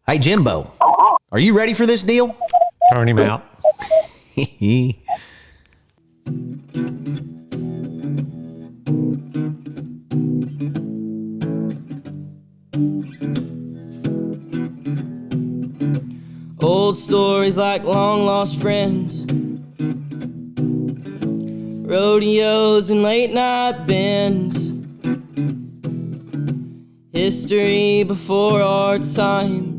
Hey, Jimbo, are you ready for this deal? Turn him out. Old stories like long lost friends, rodeos and late night bends, history before our time,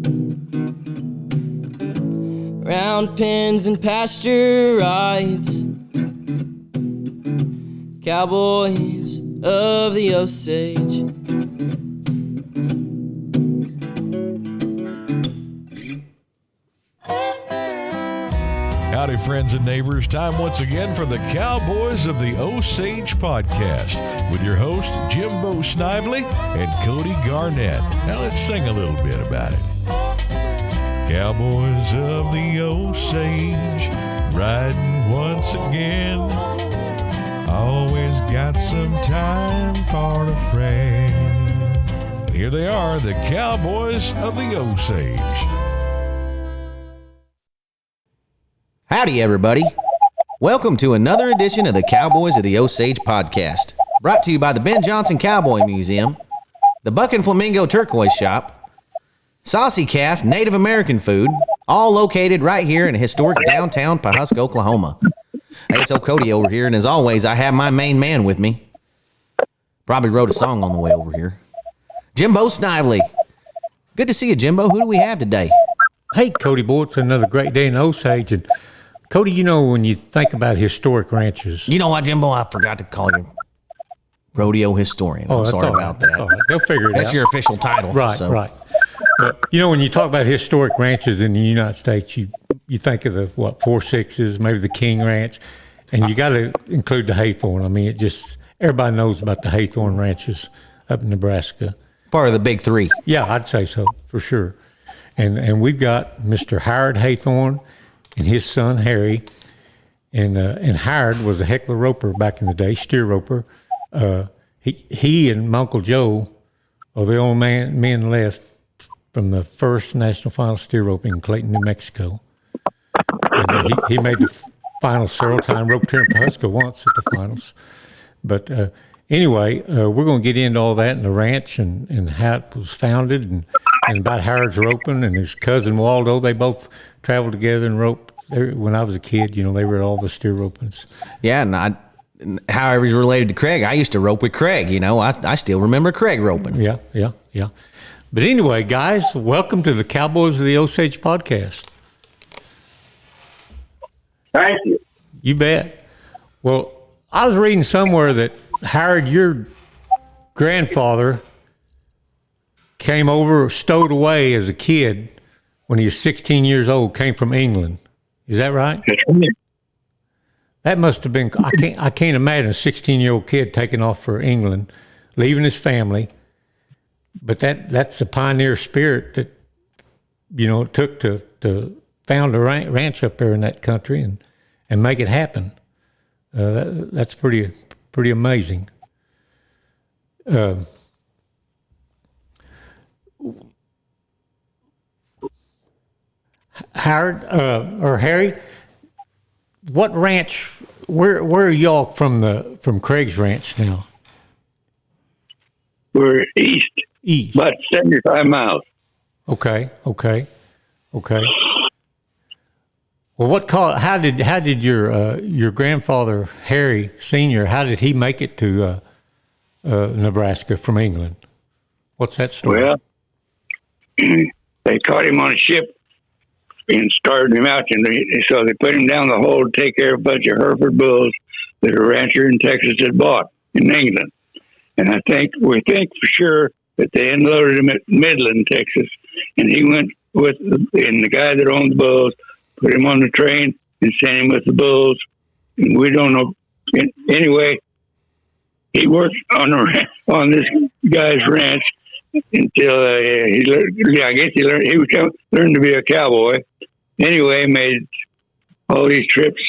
round pens and pasture rides, cowboys of the Osage. Howdy, friends and neighbors. Time once again for the Cowboys of the Osage podcast with your host, Jimbo Snively and Cody Garnett. Now let's sing a little bit about it. Cowboys of the Osage, riding once again. Always got some time for a friend. And here they are, the Cowboys of the Osage. Howdy, everybody. Welcome to another edition of the Cowboys of the Osage podcast, brought to you by the Ben Johnson Cowboy Museum, the Buck and Flamingo Turquoise Shop, Saucy Calf Native American Food, all located right here in historic downtown Pawhuska, Oklahoma. Hey, it's old Cody over here, and as always, I have my main man with me. Probably wrote a song on the way over here. Jimbo Snively. Good to see you, Jimbo. Who do we have today? Hey, Cody boy, it's another great day in Osage. And Cody, you know, when you think about historic ranches. You know what, Jimbo? I forgot to call you rodeo historian. I'm that's sorry all right, about that. All right. They'll figure it out. That's your official title. Right, so. right. But, you know, when you talk about historic ranches in the United States, you think of the, 4-6s, maybe the King Ranch, and you got to include the Haythorn. I mean, everybody knows about the Haythorn ranches up in Nebraska. Part of the big three. Yeah, I'd say so, for sure. And we've got Mr. Howard Haythorn and his son Harry, and Howard was a heckler roper back in the day, steer roper. He and my Uncle Joe are the only men left from the first national final steer roping in Clayton, New Mexico. And he made the finals several times, roped here in Pawhuska once at the finals. But anyway, we're going to get into all that in the ranch and how it was founded and about Howard's roping and his cousin Waldo. They both traveled together and roped. When I was a kid, you know, they were at all the steer ropings. Yeah, and however he's related to Craig, I used to rope with Craig. You know, I still remember Craig roping. Yeah. But anyway, guys, welcome to the Cowboys of the Osage podcast. Thank you. You bet. Well, I was reading somewhere that Howard, your grandfather, came over, stowed away as a kid when he was 16 years old, came from England. Is that right? That's right. That must have been, I can't imagine a 16-year-old kid taking off for England, leaving his family. But that's a pioneer spirit that, you know, it took to found a ranch up there in that country and make it happen. That's pretty amazing. Howard or Harry, what ranch? Where are y'all from Craig's ranch now? We're east, about 75 miles. Okay. Well, how did your grandfather Harry Sr. how did he make it to Nebraska from England? What's that story? Well, they caught him on a ship and started him out, and so they put him down the hole to take care of a bunch of Hereford bulls that a rancher in Texas had bought in England. And we think for sure that they unloaded him at Midland, Texas, and he went and the guy that owned the bulls put him on the train and sent him with the bulls. And we don't know. Anyway, he worked on this guy's ranch until he learned. I guess he learned to be a cowboy. Anyway, made all these trips,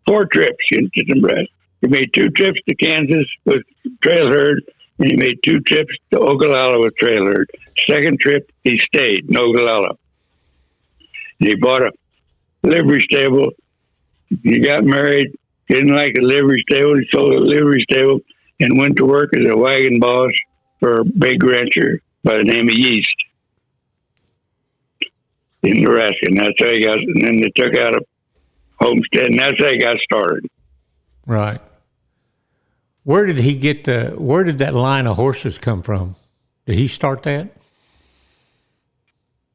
4 trips into Nebraska. He made 2 trips to Kansas with trail herd, and he made 2 trips to Ogallala with trail herd. Second trip, he stayed in Ogallala. He bought a livery stable. He got married, didn't like the livery stable. He sold the livery stable and went to work as a wagon boss for a big rancher by the name of Yeast in Nebraska. And that's how he got, and then they took out a homestead, and that's how he got started. Right. Where did that line of horses come from? Did he start that?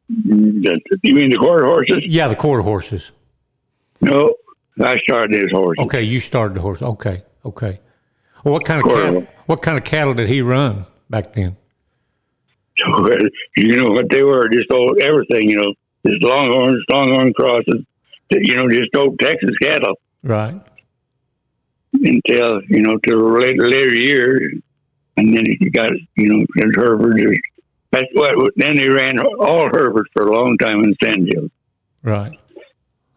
You mean the quarter horses? Yeah, the quarter horses. No, I started his horses. Okay, you started the horse. Okay. Well, what kind of cattle did he run back then? You know what they were? Just old everything. Just longhorn crosses. Just old Texas cattle. Right. Until till later years, and then he got Hereford. That's what. Then he ran all Hereford for a long time in Sandhill. Right.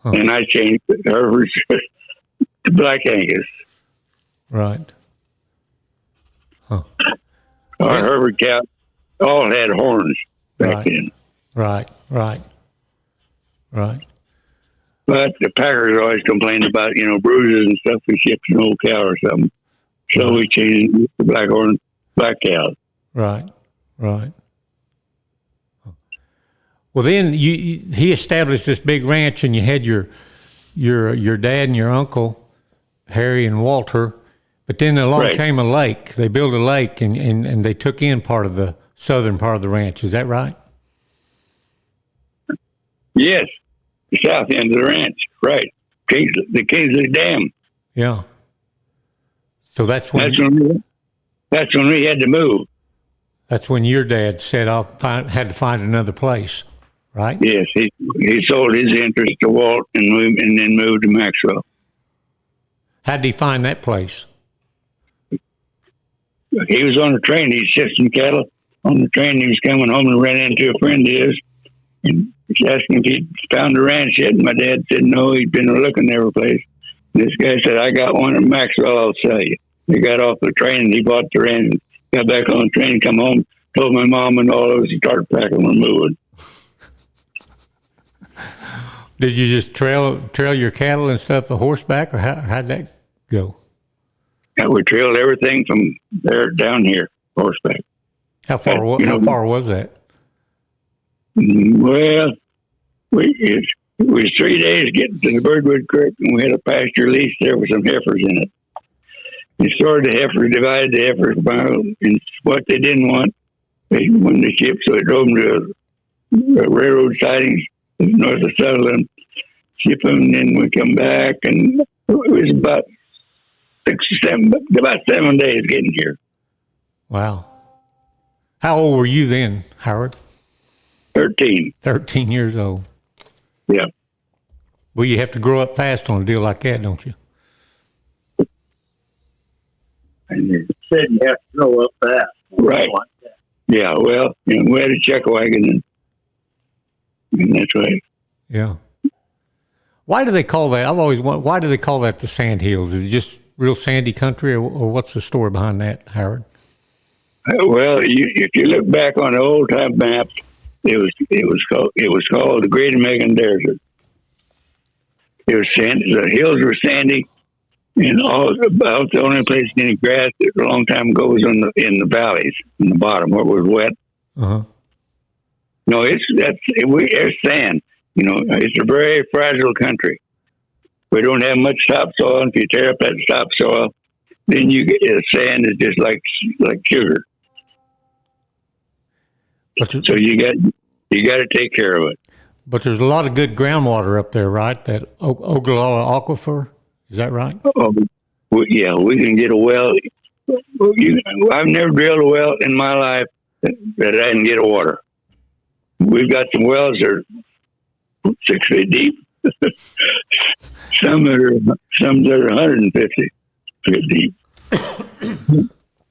Huh. And I changed Hereford to Black Angus. Right. Huh. Our Hereford cow all had horns back then. Right. But the packers always complained about, bruises and stuff we shipped an old cow or something. So we changed it to black cows. Right. Well, then he established this big ranch, and you had your dad and your uncle, Harry and Walter. But then along came a lake. They built a lake, and they took in part of the southern part of the ranch. Is that right? Yes. The south end of the ranch, right? The Kingsley Dam. Yeah. So that's when we had to move. That's when your dad set off, had to find another place, right? Yes, he sold his interest to Walt and then moved to Maxwell. How did he find that place? He was on a train. He shipped some cattle on the train. He was coming home and ran into a friend of his. And he's asking if he'd found a ranch yet. And my dad said no, he'd been looking every place. This guy said, I got one in Maxwell, I'll sell you. He got off the train and he bought the ranch, got back on the train, come home, told my mom and all of us, he started packing and moving. Did you just trail your cattle and stuff a horseback, or how'd that go? Yeah, we trailed everything from there down here, horseback. How far was that? Well, it was 3 days getting to the Birdwood Creek, and we had a pasture lease there with some heifers in it. They sorted the heifers, divided the heifers by and what they didn't want. They wanted the ship, so they drove them to railroad sidings north of Sutherland, ship them, and then we come back, and it was about 7 days getting here. Wow. How old were you then, Howard? 13. 13 years old. Yeah. Well, you have to grow up fast on a deal like that, don't you? And you said you have to grow up fast. Right. Like that. Yeah, well, we had a check wagon, and that's right. Yeah. Why do they call that? I've always wondered, why do they call that the Sand Hills? Is it just real sandy country, or what's the story behind that, Howard? Well, if you look back on the old time maps, it was called the Great American Desert. It was sandy. The hills were sandy, and about the only place any grass a long time ago was in the valleys, in the bottom where it was wet. Uh-huh. No, it's sand. It's a very fragile country. We don't have much topsoil. If you tear up that topsoil, then you get sand is just like sugar. So you got to take care of it. But there's a lot of good groundwater up there, right? That Ogallala Aquifer, is that right? Oh, yeah, we can get a well. I've never drilled a well in my life that I didn't get water. We've got some wells that are 6 feet deep. some that are 150 feet deep.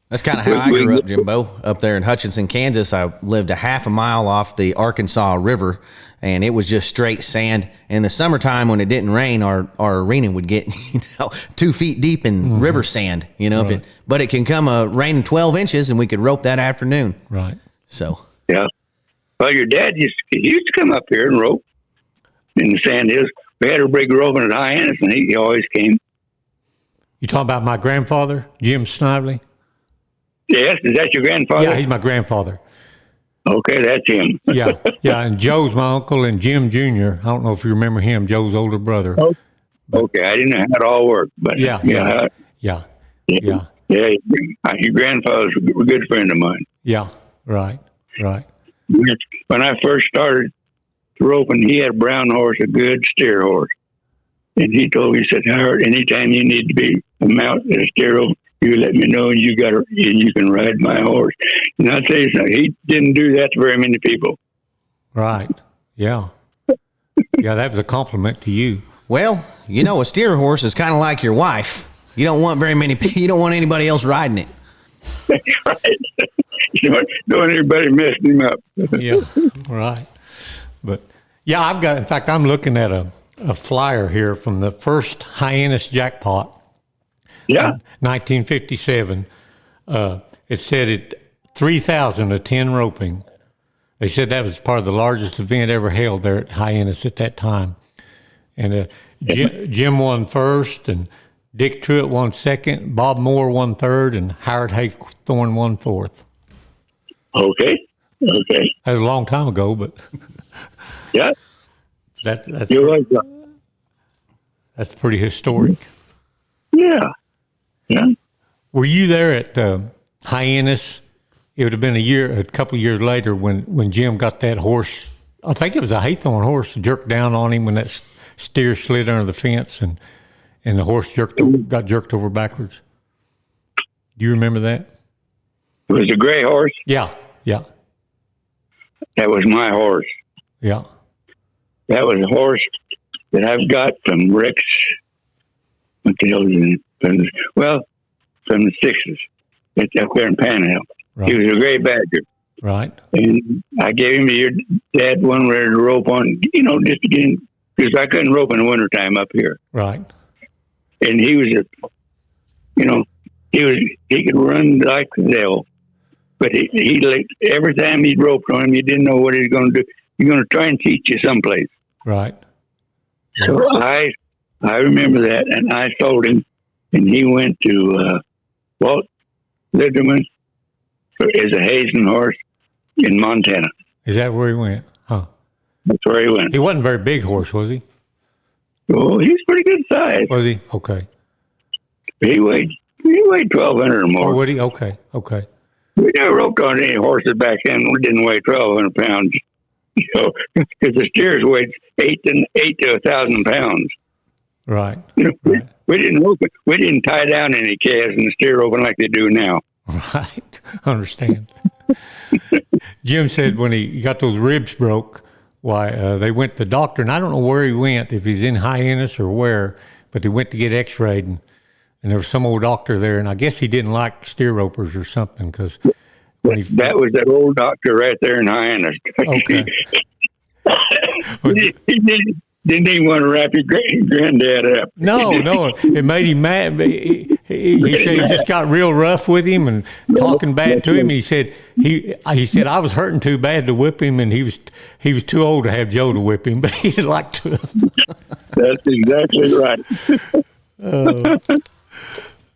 That's kind of how I grew up, Jimbo. Up there in Hutchinson, Kansas, I lived a half a mile off the Arkansas River, and it was just straight sand. In the summertime, when it didn't rain, our arena would get 2 feet deep in river sand. Right. But it can come raining 12 inches, and we could rope that afternoon. Right. So yeah. Well, your dad used to come up here and rope. in the sand hills. We had a big roping at Hyannis, and he always came. You talking about my grandfather, Jim Snively? Yes, is that your grandfather? Yeah, he's my grandfather. Okay, that's him. yeah, and Joe's my uncle, and Jim Jr. I don't know if you remember him, Joe's older brother. Oh, okay, I didn't know how it all worked, but Yeah. your grandfather's a good friend of mine. Yeah, right. When I first started roping, he had a brown horse, a good steer horse. And he told me, he said, Howard, anytime you need to be a mount and a steer rope, you let me know and you can ride my horse. And I'll tell you something, he didn't do that to very many people. Right. Yeah. Yeah, that was a compliment to you. Well, a steer horse is kind of like your wife. You don't want you don't want anybody else riding it. That's right. Don't want anybody messing him up. Yeah, right. But yeah, I'm looking at a flyer here from the first Hyannis jackpot. Yeah. 1957. It said it 3,000 to 10 roping. They said that was part of the largest event ever held there at Hyannis at that time. And Jim won first, and Dick Truitt won second, Bob Moore won third, and Howard Haythorn won fourth. Okay. That was a long time ago, but yeah, that's pretty historic. Yeah. Were you there at Hyannis? It would have been a couple of years later when Jim got that horse. I think it was a Haythorn horse jerked down on him when that steer slid under the fence and the horse got jerked over backwards. Do you remember that? It was a gray horse. Yeah. That was my horse. Yeah. That was a horse that I've got from Rick's. What the hell is it? From the 60s. It's up there in Panhandle. Right. He was a gray badger. Right. And I gave him to your dad one where to rope on, just to get him, because I couldn't rope in the wintertime up here. Right. And he was he could run like the devil. But he every time he roped on him, you didn't know what he was going to do. He's going to try and teach you someplace. Right. So I remember that, and I sold him, and he went to Walt Liderman as a Hazen horse in Montana. Is that where he went? Huh. That's where he went. He wasn't a very big horse, was he? Oh, he's pretty good size. Was he? Okay. He weighed 1,200 or more. Oh, would he? Okay. We never roped on any horses back then. We didn't weigh 1,200 pounds, because the steers weighed 8 to 1,000 pounds. Right. We didn't rope it. We didn't tie down any calves in the steer roping like they do now. Right. Understand. Jim said when he got those ribs broke, they went to the doctor, and I don't know where he went, if he's in Hyannis or where, but he went to get x-rayed, and there was some old doctor there, and I guess he didn't like steer ropers or something, because that was that old doctor right there in Hyannis. Okay. he didn't even want to wrap your granddad up. No, it made him mad. He said he just got real rough with him and talking bad to him. He said I was hurting too bad to whip him, and he was too old to have Joe to whip him, but he'd like to. That's exactly right.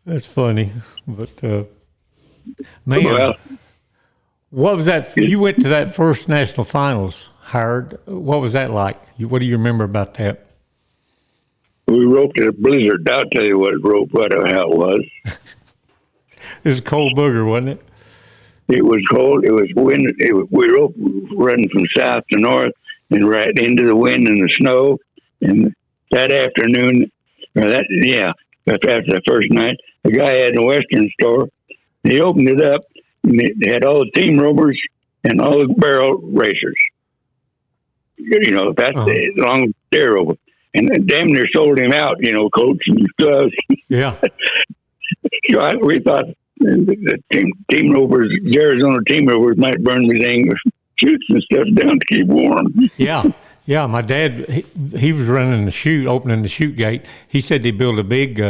That's funny, but man, what was that? You went to that first national finals, Howard. What was that like? What do you remember about that? We roped in a blizzard. I'll tell you what how it was. It was a cold booger, wasn't it? It was cold. It was wind. We roped running from south to north and right into the wind and the snow. And that afternoon, after the first night, the guy had a Western store. He opened it up, and they had all the team ropers and all the barrel racers. That's the long steer roper. And damn near sold him out, coats and gloves. Yeah. So we thought the team rovers, the Arizona team rovers, might burn the dang chutes and stuff down to keep warm. Yeah. My dad, he was running the chute, opening the chute gate. He said they built a big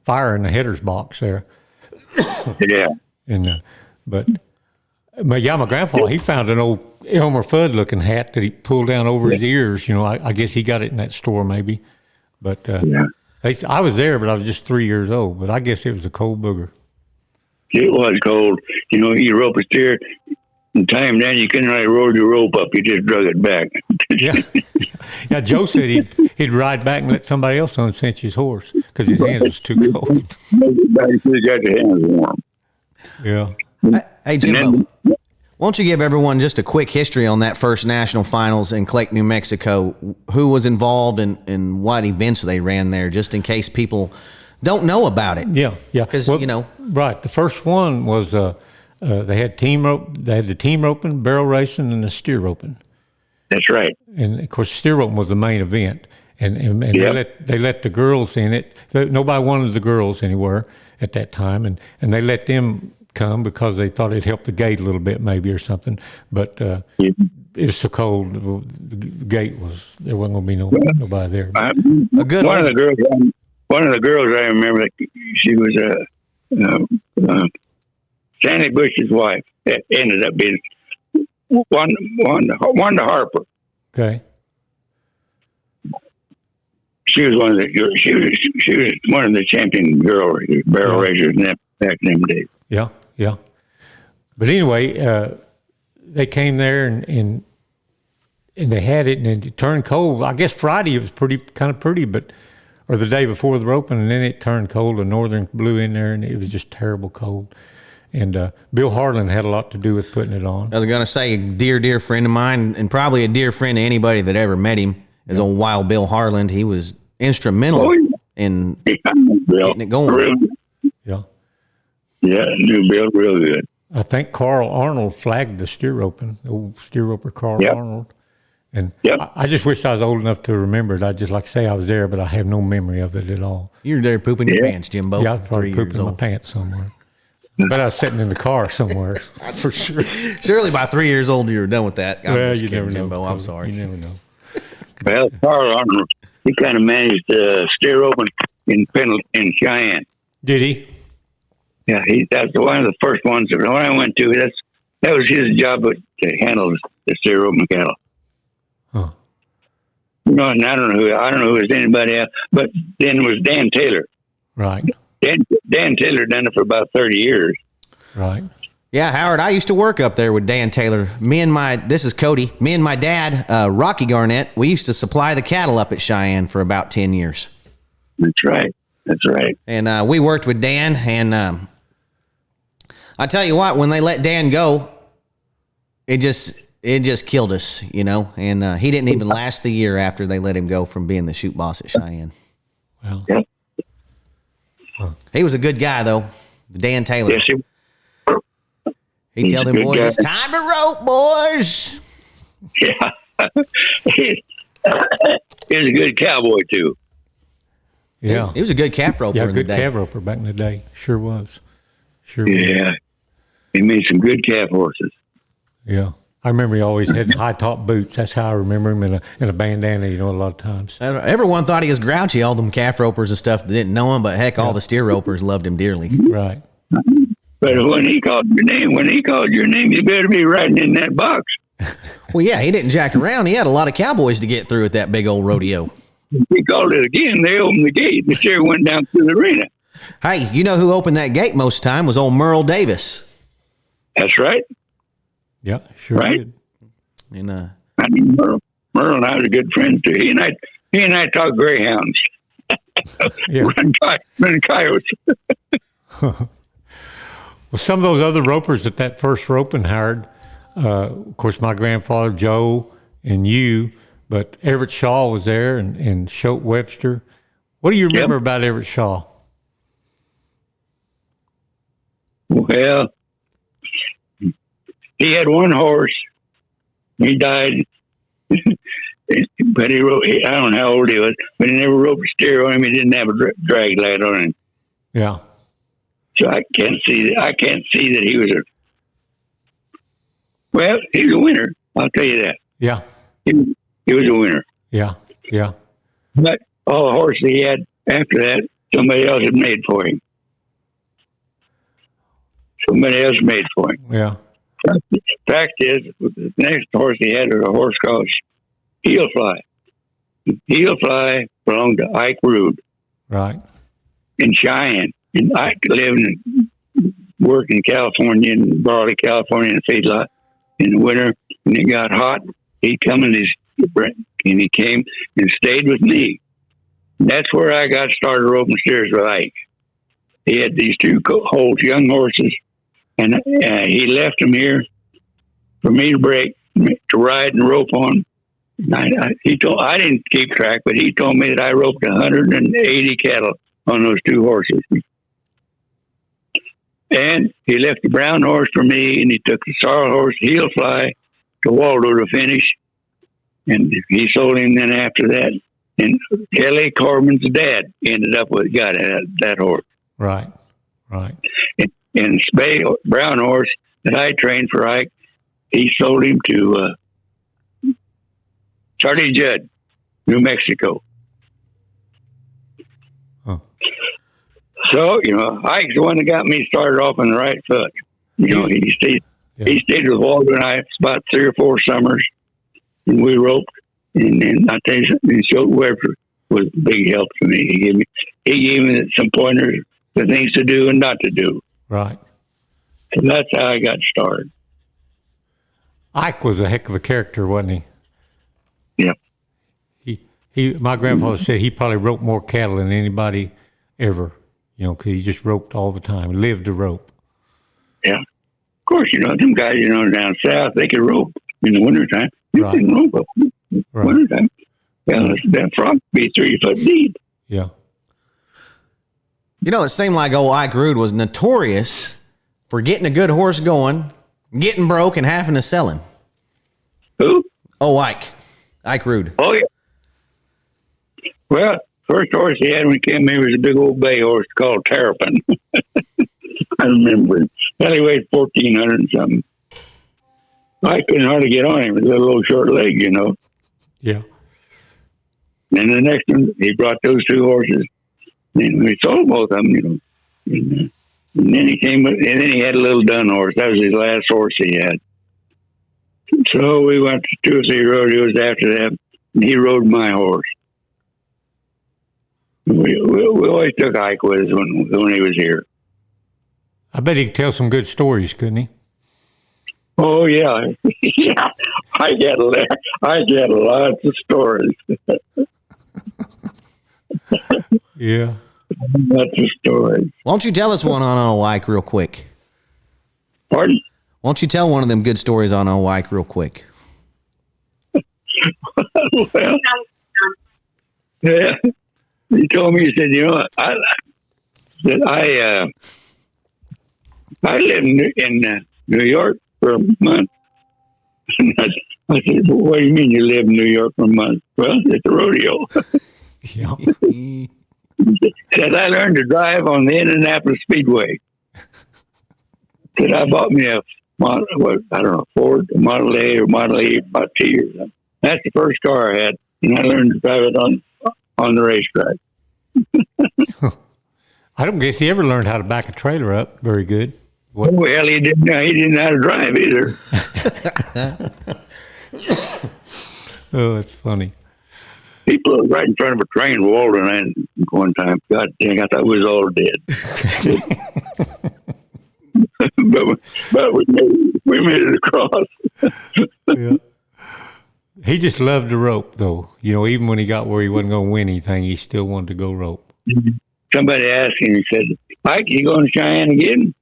fire in the header's box there. Yeah. And but yeah, my grandpa, he found an old Elmer Fudd looking hat that he pulled down over his ears. I guess he got it in that store maybe. But I was there, but I was just 3 years old. But I guess it was a cold booger. It was cold. You rope a steer, and tie him down. You couldn't really roll your rope up. You just drug it back. Yeah. Joe said he'd ride back and let somebody else uncinch his horse because his hands was too cold. Everybody should have got your hands warm. Yeah. Hey, Jimbo, won't you give everyone just a quick history on that first national finals in Clayton, New Mexico? Who was involved and what events they ran there, just in case people don't know about it? Yeah. Because, Right. The first one was they had team rope. They had the team roping, barrel racing, and the steer roping. That's right. And of course, steer roping was the main event. And they let the girls in it. Nobody wanted the girls anywhere at that time, and they let them come because they thought it helped the gate a little bit, maybe, or something. But it was so cold, the gate there wasn't going to be nobody there. A good one of the girls I remember, she was Sandy Bush's wife. It ended up being Wanda Harper. Okay. She was one of the champion barrel racers back in them days. Yeah. But anyway, they came there and they had it, and it turned cold. I guess Friday it was kind of pretty, or the day before the roping, and then it turned cold. A northern blew in there, and it was just terrible cold. And Bill Harlan had a lot to do with putting it on. I was going to say, a dear friend of mine, and probably a dear friend to anybody that ever met him, is old Wild Bill Harlan. He was instrumental in getting it going. Really? Yeah, knew Bill real good. I think Carl Arnold flagged the steer roping, the old steer roper Carl Arnold. And I just wish I was old enough to remember it. I'd just like to say I was there, but I have no memory of it at all. You're there pooping your pants, Jimbo. Yeah, I was probably pooping my pants somewhere. But I was sitting in the car somewhere, for sure. Surely by 3 years old, you were done with that. You never know, Jimbo. I'm sorry. You never know. Well, Carl Arnold, he kind of managed steer open in Cheyenne. Did he? Yeah, that's one of the first ones. When I went to, that was his job to handle the steer open cattle. Huh. And I don't know who it was anybody else, but then it was Dan Taylor. Right. Dan Taylor done it for about 30 years. Right. Yeah, Howard, I used to work up there with Dan Taylor. This is Cody. Me and my dad, Rocky Garnett, we used to supply the cattle up at Cheyenne for about 10 years. That's right. And we worked with Dan, and I tell you what, when they let Dan go, it just killed us, and he didn't even last the year after they let him go from being the shoot boss at Cheyenne. Well, yeah. He was a good guy, though, Dan Taylor. Yes, He'd tell them boys, it's time to rope, boys. Yeah. He was a good cowboy, too. Yeah. He was a good calf roper in the day. Yeah, good calf roper back in the day. Sure was. Yeah. He made some good calf horses. Yeah. I remember he always had high-top boots. That's how I remember him in a bandana, a lot of times. Everyone thought he was grouchy, all them calf ropers and stuff that didn't know him, but heck, all the steer ropers loved him dearly. Right. But when he called your name, you better be riding in that box. Well, yeah, he didn't jack around. He had a lot of cowboys to get through at that big old rodeo. He called it again. They opened the gate. The steer went down through the arena. Hey, you know who opened that gate most of the time was old Merle Davis. That's right. Yeah, sure did. And Merle and I was good friends too. He and I talked greyhounds. Run coyotes. Well, some of those other ropers at that first roping, Howard, of course, my grandfather Joe and you, but Everett Shaw was there and Shote Webster. What do you remember about Everett Shaw? Well, he had one horse. He died, but I don't know how old he was, but he never roped a steer on him. He didn't have a drag light on him. Yeah. So I can't see that he was he's a winner. I'll tell you that. Yeah. He was a winner. Yeah. But all the horses he had after that, somebody else had made for him. Yeah. Fact is, the next horse he had was a horse called Heel Fly. Heel Fly belonged to Ike Rude Right. in Cheyenne. And Ike lived and worked in California, in Raleigh, California, in a feedlot in the winter. When it got hot, he'd come and he came and stayed with me. And that's where I got started roping steers with Ike. He had these two young horses, and he left them here for me to break, to ride and rope on. And I didn't keep track, but he told me that I roped 180 cattle on those two horses. And he left the brown horse for me, and he took the sorrel horse, Heel Fly, to Waldo to finish. And he sold him then after that. And Kelly Corbin's dad ended up with that horse. Right. Right. And Spay, brown horse that I trained for Ike, he sold him to Charlie Judd, New Mexico. Huh. So, Ike's the one that got me started off on the right foot. He stayed with Waldo and I about 3 or 4 summers, and we roped. And then I tell you something, Schultz Weber was a big help to me. He gave me some pointers, the things to do and not to do. Right. So that's how I got started. Ike was a heck of a character, wasn't he? Yeah. My grandfather said he probably roped more cattle than anybody ever, because he just roped all the time. He lived to rope. Yeah. Of course, them guys, down south, they could rope in the wintertime. You Right. can rope up in the wintertime. Well, that frog be 3 foot deep. Yeah. It seemed like old Ike Rude was notorious for getting a good horse going, getting broke, and having to sell him. Who? Oh, Ike Rude. Oh, yeah. Well, first horse he had when he came here was a big old bay horse called Terrapin. I remember him. Well, he weighed 1,400 and something. I couldn't hardly get on him with a little short leg, Yeah. And the next one, he brought those 2 horses. And we sold both of them, And then he came, and then he had a little dun horse. That was his last horse he had. So we went to 2 or 3 rodeos after that, and he rode my horse. We always took Ike with us when he was here. I bet he could tell some good stories, couldn't he? Oh yeah, yeah. I get lots of stories. Yeah. Lots of stories. Why don't you tell us one on old Ike real quick? Pardon? Why don't you tell one of them good stories on old Ike real quick? Well, yeah. He told me, he said, I lived in New York for a month. I said, well, what do you mean you live in New York for a month? Well, it's a rodeo. Yeah. Said I learned to drive on the Indianapolis Speedway. Said I bought me a Ford, a Model A or Model E about 2 years ago. That's the first car I had, and I learned to drive it on the racetrack. I don't guess he ever learned how to back a trailer up very good. What? Well, he didn't know how to drive either. Oh, that's funny. He flew right in front of a train with Walden and one time. God dang, I thought we was all dead. but we made it across. Yeah. He just loved to rope, though. Even when he got where he wasn't going to win anything, he still wanted to go rope. Somebody asked him, he said, Ike, you going to Cheyenne again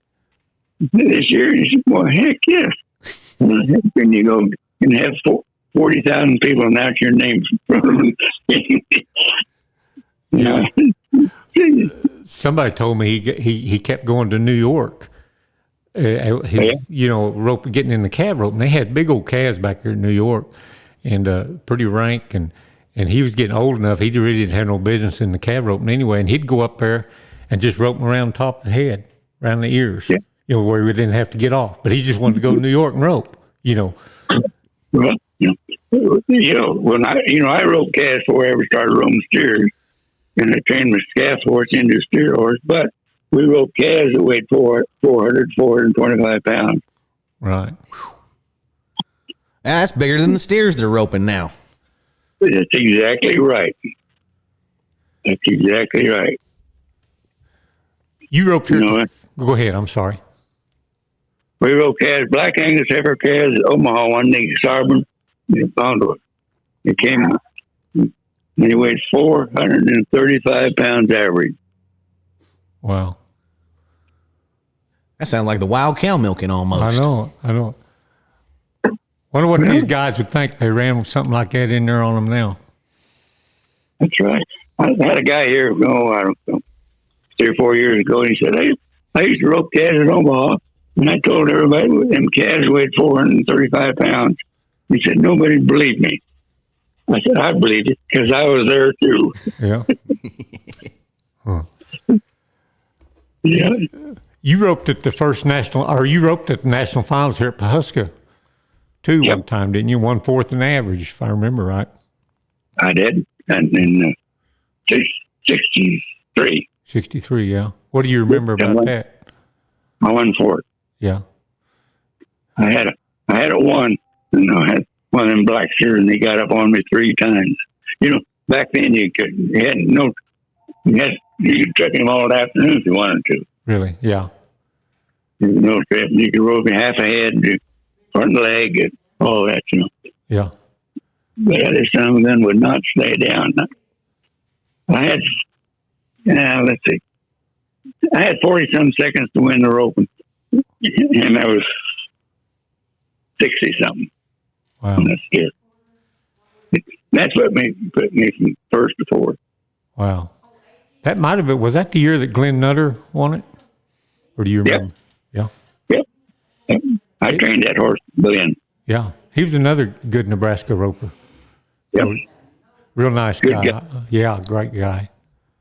this year? He said, well, heck yes. Can you go and have 40,000 people announce your name? Yeah. Somebody told me he kept going to New York. Rope, getting in the calf rope. And they had big old calves back here in New York, and pretty rank. And he was getting old enough. He really didn't have no business in the calf roping anyway. And he'd go up there and just rope them around the top of the head, around the ears. Yeah. Where we didn't have to get off. But he just wanted to go to New York and rope. Well, when I roped calves before I ever started roping steers, and I trained my calf horse into a steer horse. But we roped calves that weighed 425 pounds. Right. That's bigger than the steers they're roping now. That's exactly right. That's exactly right. You roped You her. know, Go ahead. I'm sorry. we roped calves, black Angus heifer calves at Omaha one day, Sarburn, in Poundwood. They came, and they weighed 435 pounds average. Wow. That sounds like the wild cow milking almost. I know. Wonder what these guys would think they ran something like that in there on them now. That's right. I had a guy here, I don't know, 3 or 4 years ago, and he said, I used to rope calves in Omaha, and I told everybody them calves weighed 435 pounds. He said, nobody believed me. I said, I believed it because I was there too. Yeah. Huh. Yeah. You roped at the first you roped at the national finals here at Pawhuska too one time, didn't you? 1/4 in average, if I remember right. I did. And in 63. 63, yeah. What do you remember about that? I won for it. Yeah. I had a one, and I had one of them black steers, and they got up on me 3 times. You know, back then you could trick him all afternoon if you wanted to. Really? Yeah. You could rope him half a head, front leg, and all that, you know. Yeah. But this son of a gun would not stay down. I had, let's see, I had 40-some seconds to win the rope, and I was 60-something. Wow. That's it. That's what put me from first to fourth. Wow. That might have been, was that the year that Glenn Nutter won it? Or do you remember? Yep. I trained that horse, Glenn. Yeah. He was another good Nebraska roper. Yep. Real nice guy. Yeah, great guy.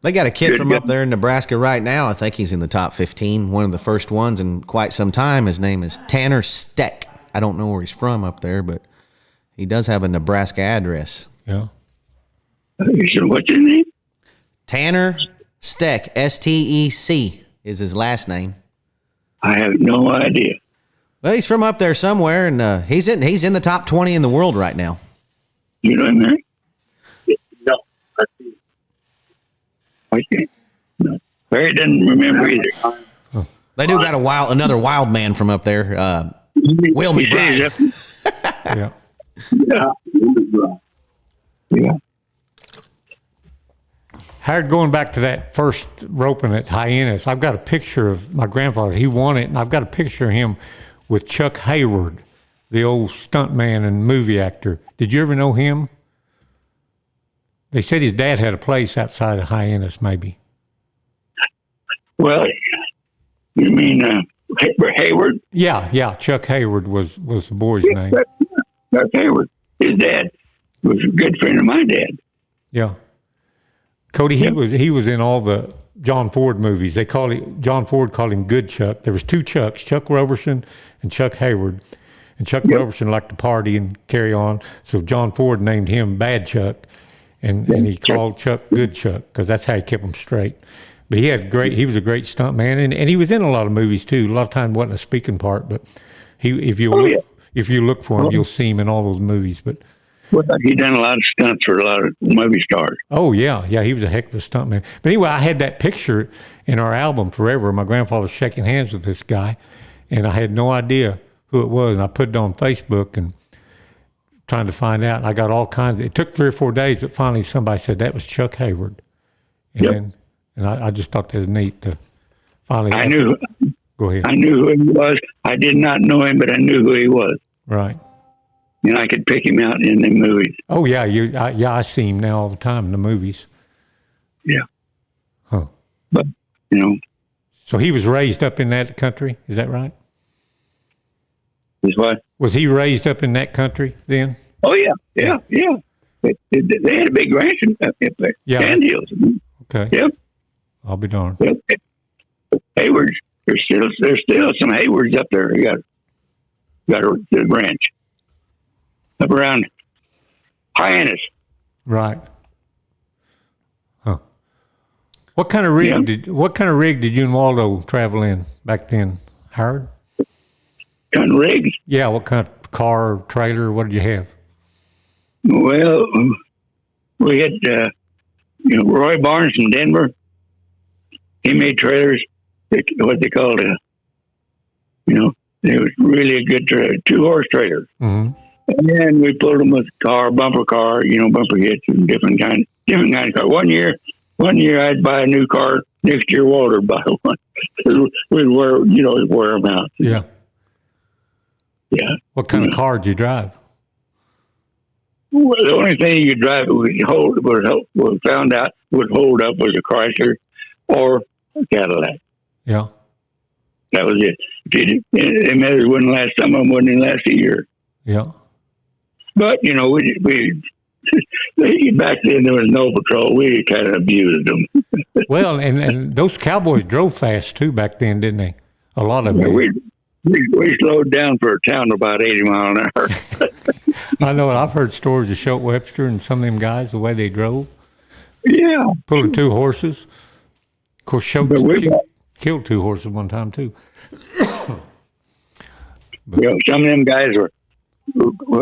They got a kid from up there in Nebraska right now. I think he's in the top 15, one of the first ones in quite some time. His name is Tanner Steck. I don't know where he's from up there, but he does have a Nebraska address. Yeah. What's his name? Tanner Steck, S-T-E-C is his last name. I have no idea. Well, he's from up there somewhere, and he's in the top 20 in the world right now. You know him, right? No. I can't. No. Barry doesn't remember either. They do got another wild man from up there, Will McBride. Yeah. Yeah. Howard, going back to that first roping at Hyannis, I've got a picture of my grandfather. He won it, and I've got a picture of him with Chuck Hayward, the old stuntman and movie actor. Did you ever know him? They said his dad had a place outside of Hyannis, maybe. Well, you mean Hayward? Yeah. Chuck Hayward was the boy's name. Chuck Hayward. His dad was a good friend of my dad. Yeah. Cody, he was in all the John Ford movies. John Ford called him Good Chuck. There was 2 Chucks, Chuck Roberson and Chuck Hayward. And Chuck Roberson liked to party and carry on, so John Ford named him Bad Chuck, and he called Chuck Good Chuck because that's how he kept him straight. But he was a great stunt man, and he was in a lot of movies too. A lot of times wasn't a speaking part, but if you look for him, you'll see him in all those movies. But he done a lot of stunts for a lot of movie stars. Oh yeah, he was a heck of a stunt man. But anyway, I had that picture in our album forever. My grandfather shaking hands with this guy, and I had no idea who it was, and I put it on Facebook and trying to find out. And I got all kinds. It took 3 or 4 days, but finally somebody said that was Chuck Hayward, and I just thought that was neat to finally. I knew. Go ahead. I knew who he was. I did not know him, but I knew who he was. Right. And I could pick him out in the movies. Oh yeah, I see him now all the time in the movies. Yeah. Huh. But So he was raised up in that country. Is that right? Is what? Was he raised up in that country then? Oh yeah. They had a big ranch up there. Yeah. Sand Hills. Okay. Yep. I'll be darned. Yep. Haywards. There's still some Haywards up there. You got a ranch up around Hyannis. Right. Huh. What kind of rig did you and Waldo travel in back then, Howard? kind of rigs. Yeah, what kind of car, trailer, what did you have? Well, we had Roy Barnes from Denver. He made trailers, what they called it was really a good trailer, 2-horse trailer. Mm-hmm. And then we pulled them with bumper car, bumper hits and different kind of car. One year I'd buy a new car. Next year Walter would buy one. We'd wear them out. Yeah. Yeah. What kind of car did you drive? Well, the only thing you could drive we found out would hold up was a Chrysler or a Cadillac. Yeah. That was it. It wouldn't last. Some of them wouldn't last a year. Yeah. But we back then there was no patrol. We kind of abused them. Well, and those cowboys drove fast too back then, didn't they? A lot of them. We slowed down for a town about 80 miles an hour. I know it. I've heard stories of Schultz Webster and some of them guys, the way they drove. Yeah. Pulling 2 horses. Of course, Schultz killed 2 horses one time too. Some of them guys were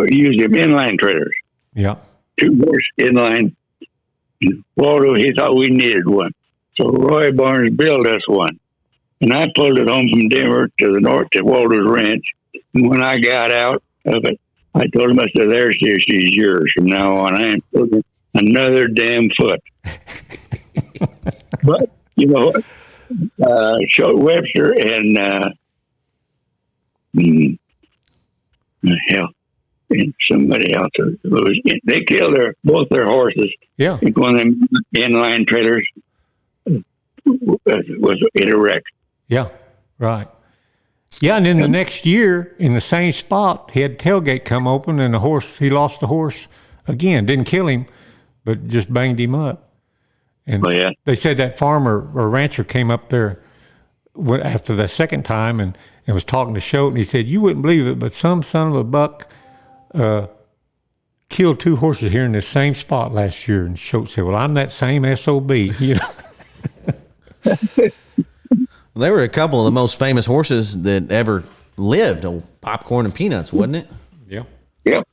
used them inline trailers. Yeah. 2-horse inline. Waldo, he thought we needed one. So Roy Barnes built us one. And I pulled it home from Denver to the north to Walter's ranch. And when I got out of it, I told him, I said, there's she's yours from now on. I ain't putting another damn foot. But, Schultz Webster and, and somebody else, they killed both their horses. Yeah. One of them inline trailers was in a wreck. Yeah, right. Yeah, and then the next year, in the same spot, he had tailgate come open, and he lost the horse again. Didn't kill him, but just banged him up. And they said that farmer or rancher came up there after the second time and was talking to Schultz, and he said, you wouldn't believe it, but some son of a buck killed 2 horses here in this same spot last year. And Schultz said, well, I'm that same SOB, They were a couple of the most famous horses that ever lived on Popcorn and Peanuts, wasn't it? Yeah. Yep.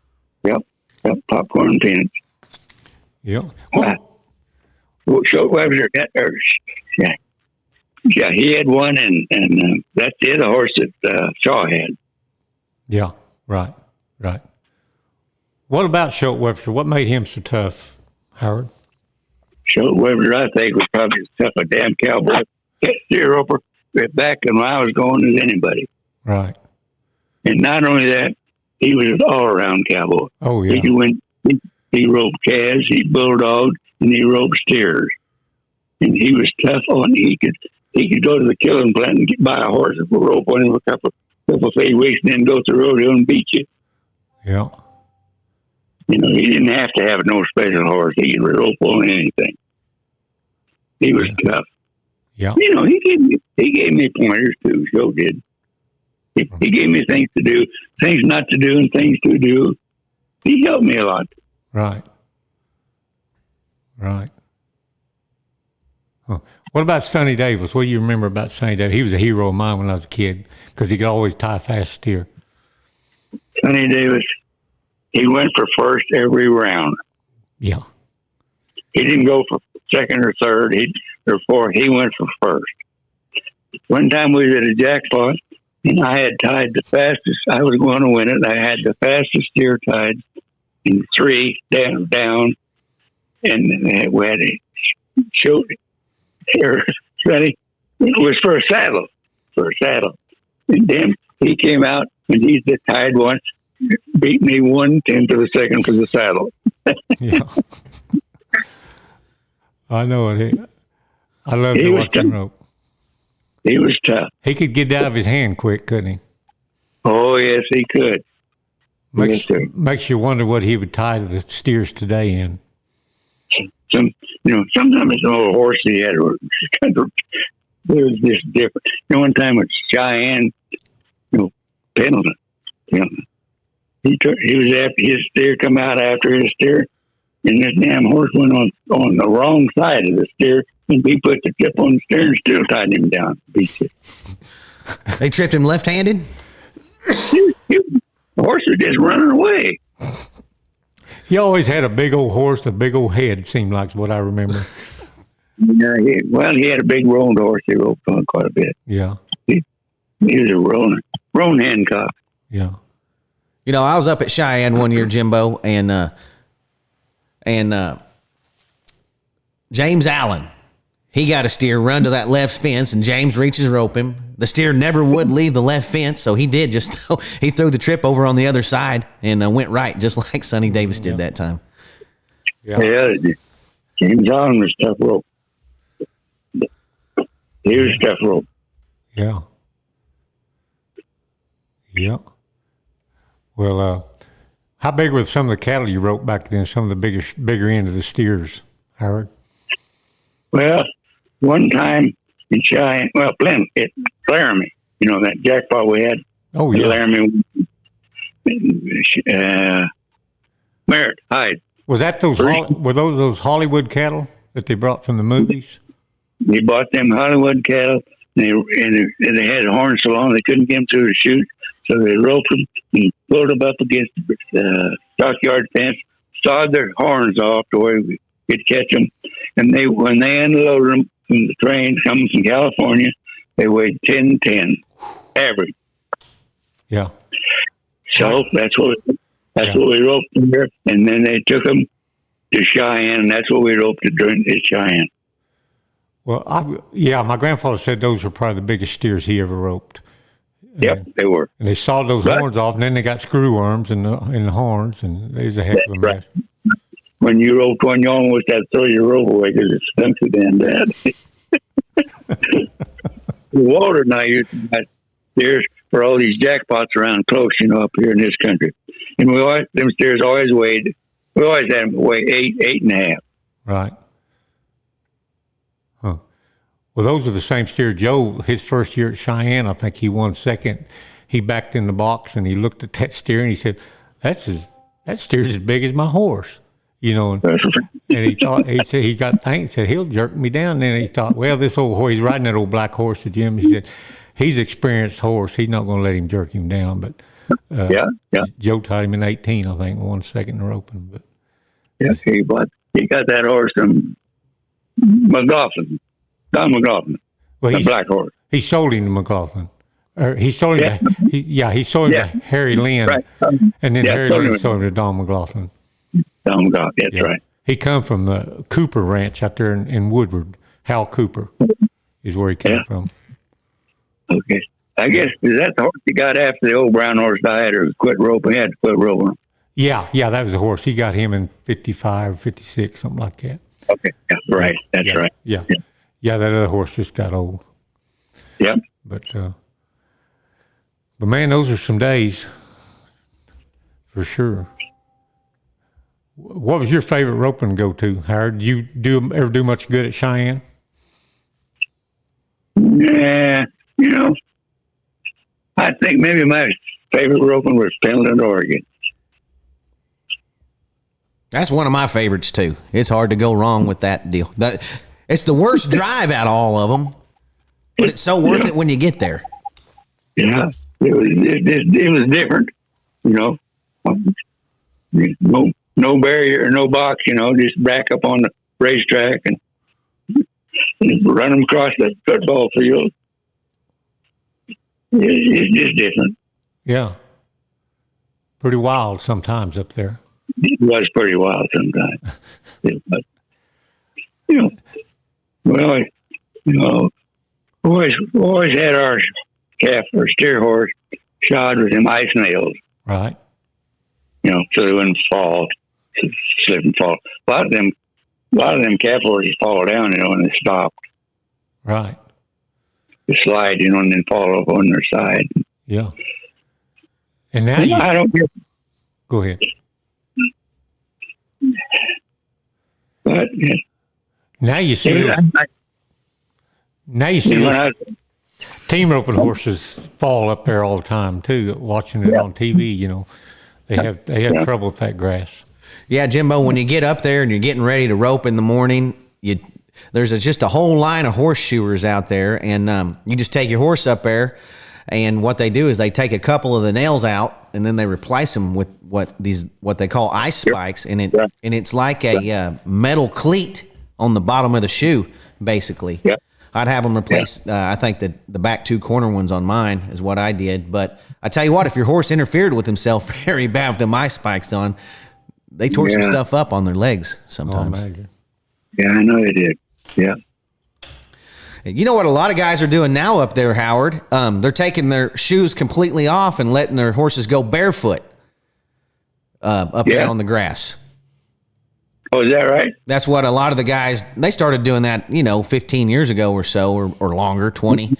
Popcorn and Peanuts. Yeah. Schultz Webster, he had one, and that's the other horse that Shaw had. Yeah, right. What about Schultz Webster? What made him so tough, Howard? Schultz Webster, I think, was probably as tough a damn cowboy steer roper back when I was going as anybody. Right. And not only that, he was an all-around cowboy. Oh, yeah. He roped calves, he bulldogged, and he roped steers. And he was tough on. He could go to the killing plant and buy a horse and rope on him a couple of 8 weeks, and then go to the rodeo and beat you. Yeah. He didn't have to have no special horse. He could rope on anything. He was tough. Yeah. He gave me pointers too. Joe did. He gave me things to do, things not to do, and things to do. He helped me a lot. Right. Huh. What about Sonny Davis? What do you remember about Sonny Davis? He was a hero of mine when I was a kid because he could always tie a fast steer. Sonny Davis, he went for first every round. Yeah. He didn't go for second or third or fourth. He went for first. One time we was at a jackpot, and I had tied the fastest. I was going to win it. I had the fastest steer tied in 3 down, and we had a shoot here. Ready? It was for a saddle. And then he came out, and he's the tied one, beat me 1/10 of a second for the saddle. Yeah. I know it. I love to watch him rope. He was tough. He could get out of his hand quick, couldn't he? Oh, yes, he could. Makes you wonder what he would tie the steers today in. Sometimes the old horse he had was just different. One time with Cheyenne, Pendleton, he was after his steer, come out after his steer, and this damn horse went on the wrong side of the steer, and he put the tip on the steer and still tied him down. Beat it. They tripped him left-handed? The horse was just running away. He always had a big old horse, a big old head, seemed like is what I remember. Yeah, he had a big roan horse he rode on quite a bit. Yeah. He was a roan Hancock. Yeah. You know, I was up at Cheyenne one year, Jimbo, and James Allen, he got a steer run to that left fence, and James reaches to rope him. The steer never would leave the left fence, so he did he threw the trip over on the other side and went right, just like Sonny Davis did that time. Yeah, James Allen was tough rope. He was tough rope. Yeah. Yeah. Well, how big were some of the cattle you roped back then? Some of the bigger end of the steers, Howard? Well, one time in Cheyenne, plenty at Laramie, that jackpot we had. Oh, yeah. Laramie, Merritt, Hyde. Was that were those Hollywood cattle that they brought from the movies? They bought them Hollywood cattle, and they had horns so long they couldn't get them through the chute, so they roped them and pulled them up against the stockyard fence, sawed their horns off to where we could catch them, and when they unloaded them from the train coming from California, they weighed 10 average. Yeah. Wow. So that's what we roped them here, and then they took them to Cheyenne, and that's what we roped at Cheyenne. Well, my grandfather said those were probably the biggest steers he ever roped. Yep, they were. And they sawed those horns off, and then they got screw worms in the horns, and they was a heck of a mess. Right. When you roped one, you almost had to throw your rope away because it stunk so damn bad. Walter and I used to buy steers for all these jackpots around close, up here in this country. And them steers always we always had them weigh 8.5. Right. Huh. Well, those are the same steer. Joe, his first year at Cheyenne, I think he won second. He backed in the box and he looked at that steer and he said, that steer's as big as my horse. And he thought, he got thanked, said, he'll jerk me down. And then he thought, well, this old horse, he's riding that old black horse to Jim. He said, he's an experienced horse. He's not going to let him jerk him down. But Joe taught him in 18, I think, won second in the roping. But he got that horse from McLaughlin, Don McLaughlin, the black horse. He sold him to McLaughlin. Or he sold him he sold him to Harry Lynn. Right. And then Harry Lynn sold him to Don McLaughlin. Don McLaughlin, that's right. He come from the Cooper Ranch out there in Woodward. Hal Cooper is where he came from. Okay. I guess, is that the horse he got after the old brown horse died or quit roping? He had to quit roping. Yeah, that was the horse. He got him in 55, 56, something like that. Okay, right. That's right. Yeah, that other horse just got old. Yep. But man, those are some days for sure. What was your favorite roping go-to, Howard? Did you ever do much good at Cheyenne? Yeah, I think maybe my favorite roping was Pendleton, Oregon. That's one of my favorites too. It's hard to go wrong with that deal. It's the worst drive out of all of them, but it's so worth it when you get there. Yeah, it was different, No barrier or no box, just back up on the racetrack and run them across the football field. It's just different. Yeah. Pretty wild sometimes up there. It was pretty wild sometimes. Always had our calf or steer horse shod with them ice nails. Right. So they wouldn't fall, slip and fall. A lot of them calf horses fall down, when they stop. Right. They slide, and then fall over on their side. Yeah. And now I don't get. Go ahead. But now you see. Team roping horses fall up there all the time too. Watching it on TV, they have trouble with that grass. Yeah, Jimbo, when you get up there and you're getting ready to rope in the morning, there's just a whole line of horseshoers out there, and you just take your horse up there, And what they do is they take a couple of the nails out and then they replace them with what they call ice spikes, and it's like a metal cleat on the bottom of the shoe, basically. Yep. I'd have them replace. I think that the back two corner ones on mine is what I did. But I tell you what, if your horse interfered with himself very bad with them ice spikes on, they tore some stuff up on their legs sometimes. Yeah, I know they did. Yeah. You know what a lot of guys are doing now up there, Howard? They're taking their shoes completely off and letting their horses go barefoot up there on the grass. Oh, is that right? That's what a lot of the guys, they started doing that, 15 years ago or so, or longer, 20.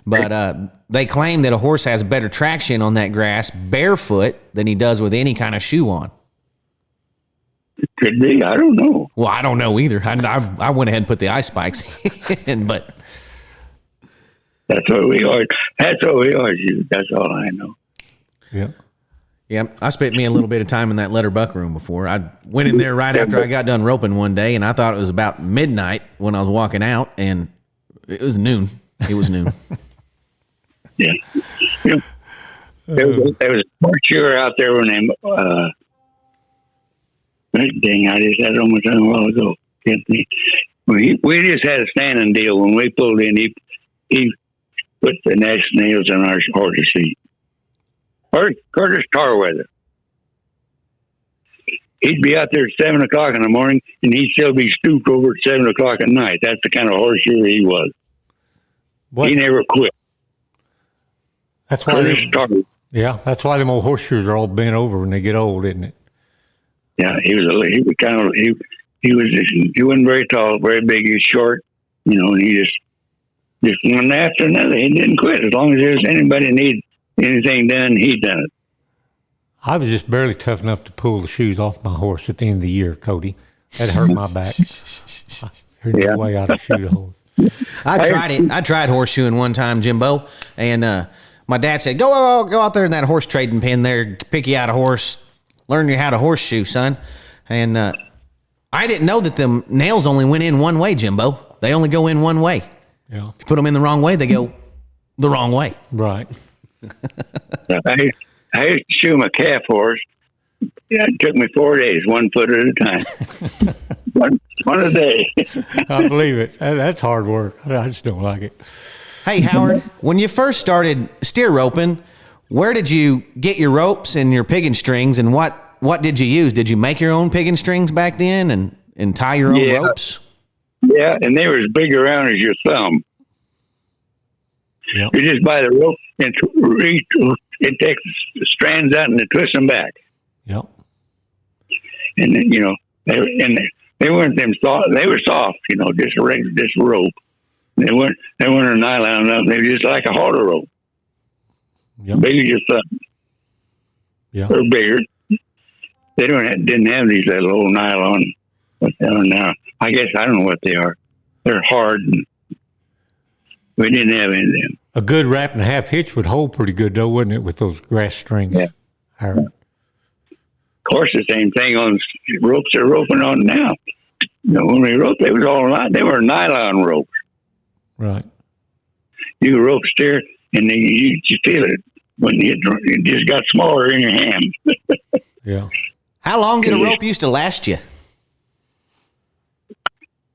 But they claim that a horse has better traction on that grass barefoot than he does with any kind of shoe on. It could be. I don't know. Well, I don't know either. I went ahead and put the ice spikes in, but that's what we always use. That's all I know. Yeah. Yeah, I spent me a little bit of time in that letter buck room before. I went in there right after I got done roping one day, and I thought it was about midnight when I was walking out, and it was noon. It was noon. Yeah. There was a horseshoer out there named, dang, I just had it on my tongue a while ago. Can't think. We just had a standing deal. When we pulled in, he put the next nails on our horse's seat. Curtis Tarweather. He'd be out there at 7 o'clock in the morning, and he'd still be stooped over at 7 o'clock at night. That's the kind of horseshoer he was. He never quit. That's why that's why them old horseshoes are all bent over when they get old, isn't it? Yeah, he wasn't very tall, very big. He was short, and he just one after another. He didn't quit. As long as there's anybody need anything done, he done it. I was just barely tough enough to pull the shoes off my horse at the end of the year, Cody. That hurt my back. There's no way I'd shoot a horse. I tried it. I tried horseshoeing one time, Jimbo, and my dad said, "Go out there in that horse trading pen there, pick you out a horse, learn you how to horseshoe, son." And I didn't know that the nails only went in one way, Jimbo. They only go in one way. Yeah. If you put them in the wrong way, they go the wrong way. Right. I used to shoe my calf horse. Yeah, it took me 4 days, 1 foot at a time. one a day. I believe it. That's hard work. I just don't like it. Hey, Howard, when you first started steer roping, where did you get your ropes and your piggin strings, and what did you use? Did you make your own piggin strings back then and tie your own ropes? Yeah, and they were as big around as your thumb. Yep. You just buy the rope and it takes the strands out and they twist them back. Yep. And then, they weren't them soft. They were soft, just a rope. They weren't a nylon enough. They were just like a halter rope. Yep. Big as your thumb. Yeah. Or bigger. They didn't have these little old nylon. What they are now. I guess I don't know what they are. They're hard. And we didn't have any of them. A good wrap and a half hitch would hold pretty good, though, wouldn't it, with those grass strings? Yeah. Howard. Of course, the same thing on ropes they're roping on now. When we roped, they were nylon ropes. Right. You rope steer, and then you feel it when it just got smaller in your hand. Yeah. How long did a rope used to last you?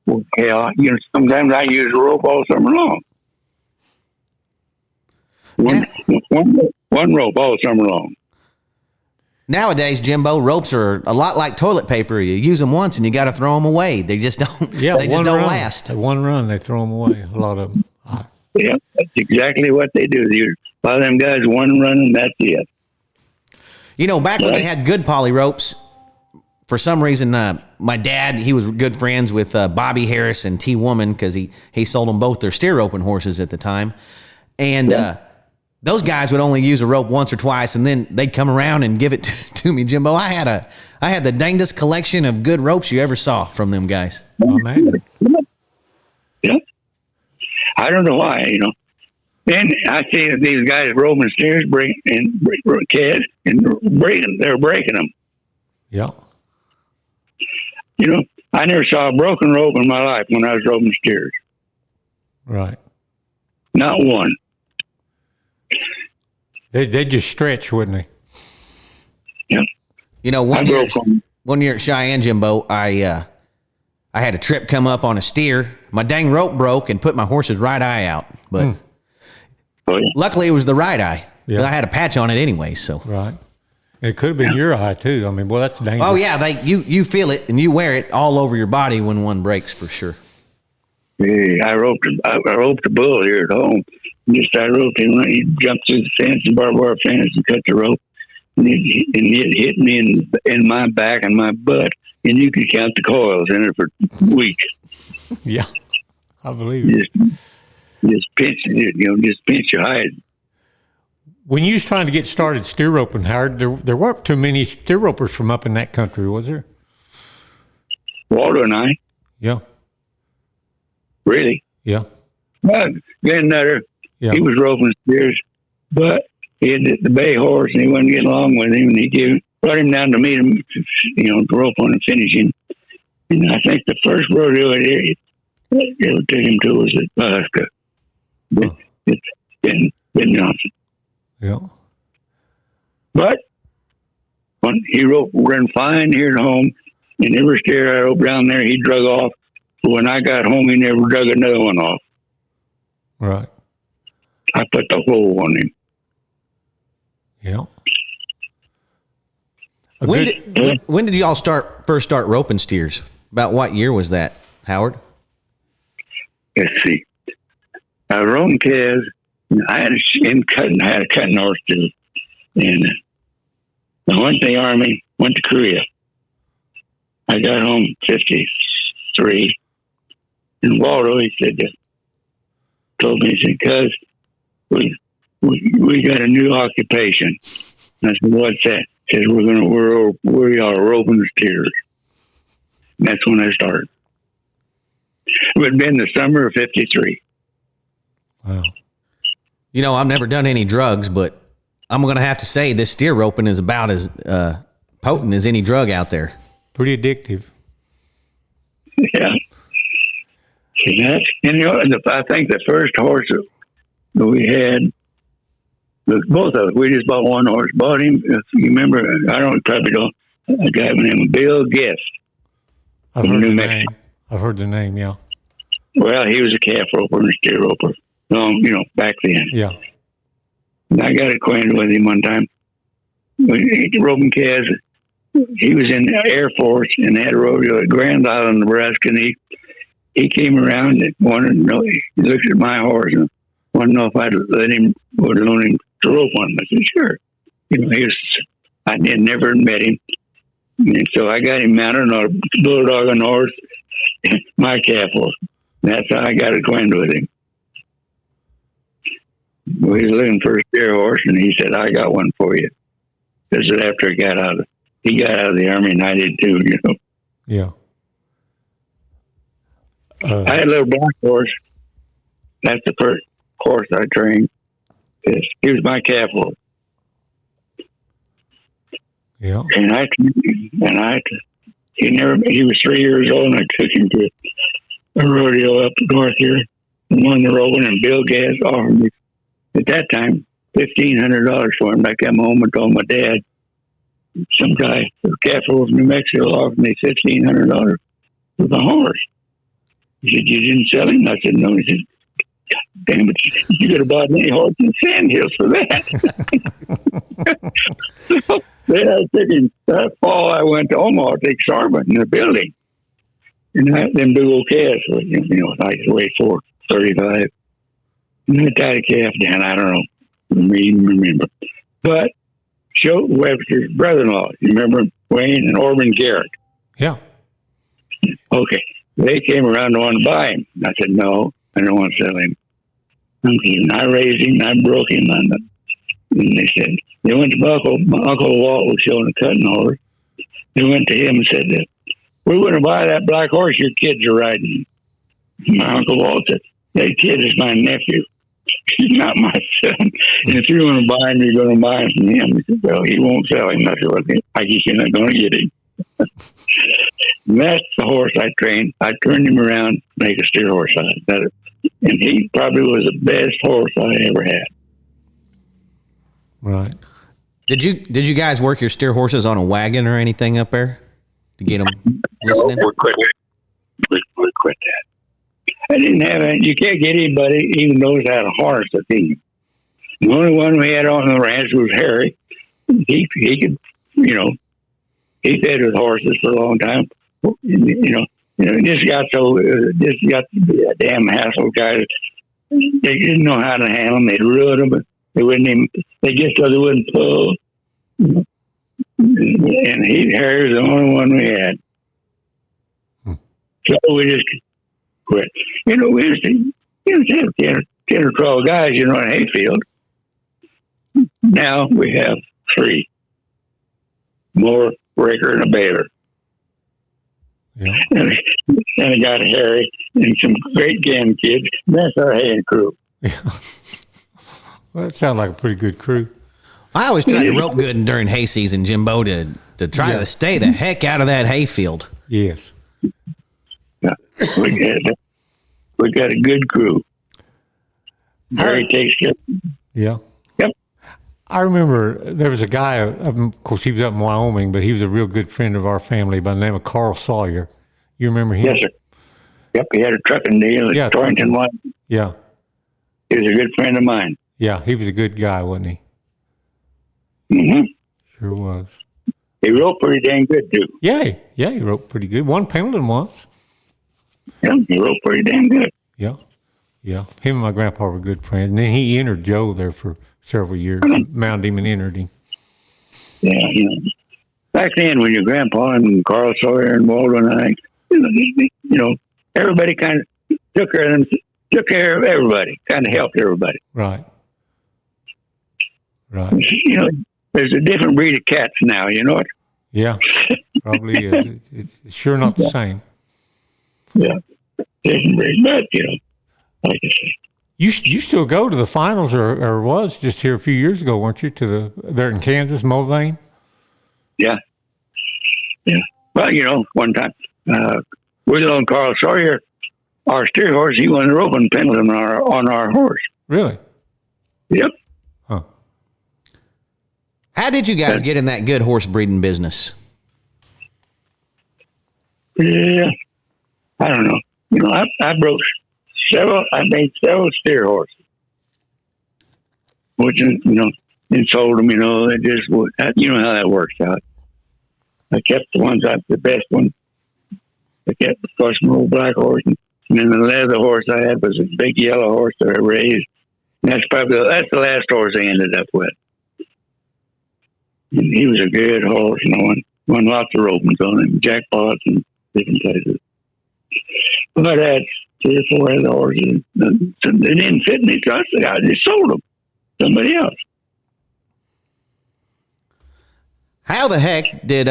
Well, hell, sometimes I use a rope all summer long. One rope all summer long. Nowadays, Jimbo, ropes are a lot like toilet paper. You use them once and you got to throw them away. They just don't. Yeah, they just don't last. One run, they throw them away. A lot of them. Yeah, that's exactly what they do. A lot of them guys, one run and that's it. Back when they had good poly ropes, for some reason, my dad, he was good friends with Bobby Harris and T Woman because he sold them both their steer roping horses at the time, and those guys would only use a rope once or twice, and then they'd come around and give it to me, Jimbo. I had the dangest collection of good ropes you ever saw from them guys. Oh, man. Yeah. I don't know why, And I see that these guys roping steers, calves, and they're breaking them. Yeah. I never saw a broken rope in my life when I was roping steers. Right. Not one. They just stretch, wouldn't they? Yeah. You know, I broke them. one year at Cheyenne, Jimbo, I had a trip come up on a steer. My dang rope broke and put my horse's right eye out. But Oh, yeah. luckily it was the right eye. Yeah. I had a patch on it anyway, so. Right. It could have been your eye too. I mean, well, that's dangerous. Oh yeah, you feel it and you wear it all over your body when one breaks for sure. Yeah, I roped the bull here at home. I roped him. He jumped through the fence, and barbed wire fence, and cut the rope. And it hit me in my back and my butt, and you could count the coils in it for weeks. Yeah, I believe it. Just pinch it, just pinch your hide. When you was trying to get started steer roping, Howard, there weren't too many steer ropers from up in that country, was there? Waldo and I, Yeah. really. Yeah. Well, Grandnutter, Yeah. he was roping steers, but he had the bay horse, and he wasn't getting along with him, and he brought him down to meet him, to rope on and finish him. And I think the first rodeo it took him to was at Nebraska. It's Ben Johnson. Yeah. But when he ran fine here at home, and every steer I roped down there, he drug off. But when I got home, he never drug another one off. Right. I put the hole on him. Yeah. When did y'all first start roping steers? About what year was that, Howard? Let's see. I was roping calves. I had a cutting horse too. And I went to the Army, went to Korea. I got home 53. And Waldo, he told me, he said, "Cuz, we got a new occupation." And I said, "What's that?" He says, we are roping steers. And that's when I started. It would have been the summer of 53. Wow. You know, I've never done any drugs, but I'm going to have to say this steer roping is about as potent as any drug out there. Pretty addictive. Yeah. I think the first horse that we had, both of us, we just bought one horse. Bought him, if you remember, probably don't, a guy named Bill Guest. I've heard the name. I've heard the name, yeah. Well, he was a calf roper and a steer roper. Back then. Yeah. And I got acquainted with him one time. He roping calves. He was in the Air Force and had a rodeo at Grand Island, Nebraska. And he came around and wanted to know. He looked at my horse and wanted to know if I'd would loan him to rope on him. I said, sure. I had never met him. And so I got him mounted on a bulldog on horse, my calf horse. That's how I got acquainted with him. We was looking for a steer horse, and he said, "I got one for you." This is after he got out of the Army, and I did too. Yeah. I had a little black horse. That's the first horse I trained. He was my calf horse. Yeah. And he was 3 years old, and I took him to a rodeo up north here and won the roping, and Bill Gas offered me, at that time, $1,500 for him. I came home and told my dad, some guy, a calf horse from New Mexico, offered me $1,500 for the horse. He said, "You didn't sell him?" I said, "No." He said, "God damn it, you could have bought any horse in Sand Hills for that." So then I took him, that fall I went to Omaha to take Sarma in the building. And them big old calves, I used to weigh 435. And I tied a calf down, I don't know, even remember. But Joe Webster's brother-in-law, you remember Wayne and Orban Garrett? Yeah. Okay. They came around and wanted to buy him. I said, "No, I don't want to sell him." And I raised him, and I broke him on them. And they said, they went to my Uncle Walt was showing a cutting horse. They went to him and said, "We want to buy that black horse your kids are riding." My Uncle Walt said, "That kid is my nephew. He's not my son. And if you want to buy him, you're going to buy him from him." He said, "Well, he won't sell him." I said, "Well, I guess you're not going to get him." And that's the horse I trained. I turned him around, make a steer horse out of it. And he probably was the best horse I ever had. Right. Did you guys work your steer horses on a wagon or anything up there to get them listening? We quit that. I didn't have any. You can't get anybody even knows how to harness a team. The only one we had on the ranch was Harry. He could, he fed with horses for a long time. This got to be a damn hassle, guys. They didn't know how to handle them. They'd ruin them. They wouldn't even. They just thought they wouldn't pull. And Harry was the only one we had. So we just quit. We used to have 10 or 12 guys, in hayfield. Now we have 3. Mower, breaker, and a baler. Yeah. And I got Harry and some great game kids. That's our haying crew. Yeah. Well, that sounds like a pretty good crew. I always try to rope good during hay season, Jimbo, to try to stay the heck out of that hayfield. Yes. Yeah. We got a good crew. Harry takes care. Yeah. Yep. I remember there was a guy, of course, he was up in Wyoming, but he was a real good friend of our family by the name of Carl Sawyer. You remember him? Yes, sir. Yep, he had a trucking deal at Torrington one. Yeah. He was a good friend of mine. Yeah, he was a good guy, wasn't he? Mm-hmm. Sure was. He roped pretty dang good, too. Yeah, he roped pretty good. Won Pendleton once. Yeah, he roped pretty dang good. Yeah. Him and my grandpa were good friends. And then he entered Joe there for several years. Mounted him and entered him. Yeah, back then when your grandpa and Carl Sawyer and Waldo and I, everybody kind of took care of everybody, kind of helped everybody. Right. There's a different breed of cats now, you know what? Yeah, probably is. It's sure not the same. Yeah, different breed, but like I said. You still go to the finals, or was just here a few years ago, weren't you? There in Kansas, Mulvane? Yeah. Well, one time, Willow and Carl Sawyer, our steer horse, he won the rope and Pendleton on our horse. Really? Yep. Huh. How did you guys get in that good horse breeding business? Yeah. I don't know. I made several steer horses, which, and sold them, it just, how that works out. I kept the ones the best one. I kept the first old black horse, and then the leather horse I had was a big yellow horse that I raised. And that's the last horse I ended up with. And he was a good horse, won lots of ropings on him, jackpots and different places. But I had 3 or 4 other horses. They didn't fit me, so I just sold them to somebody else. How the heck did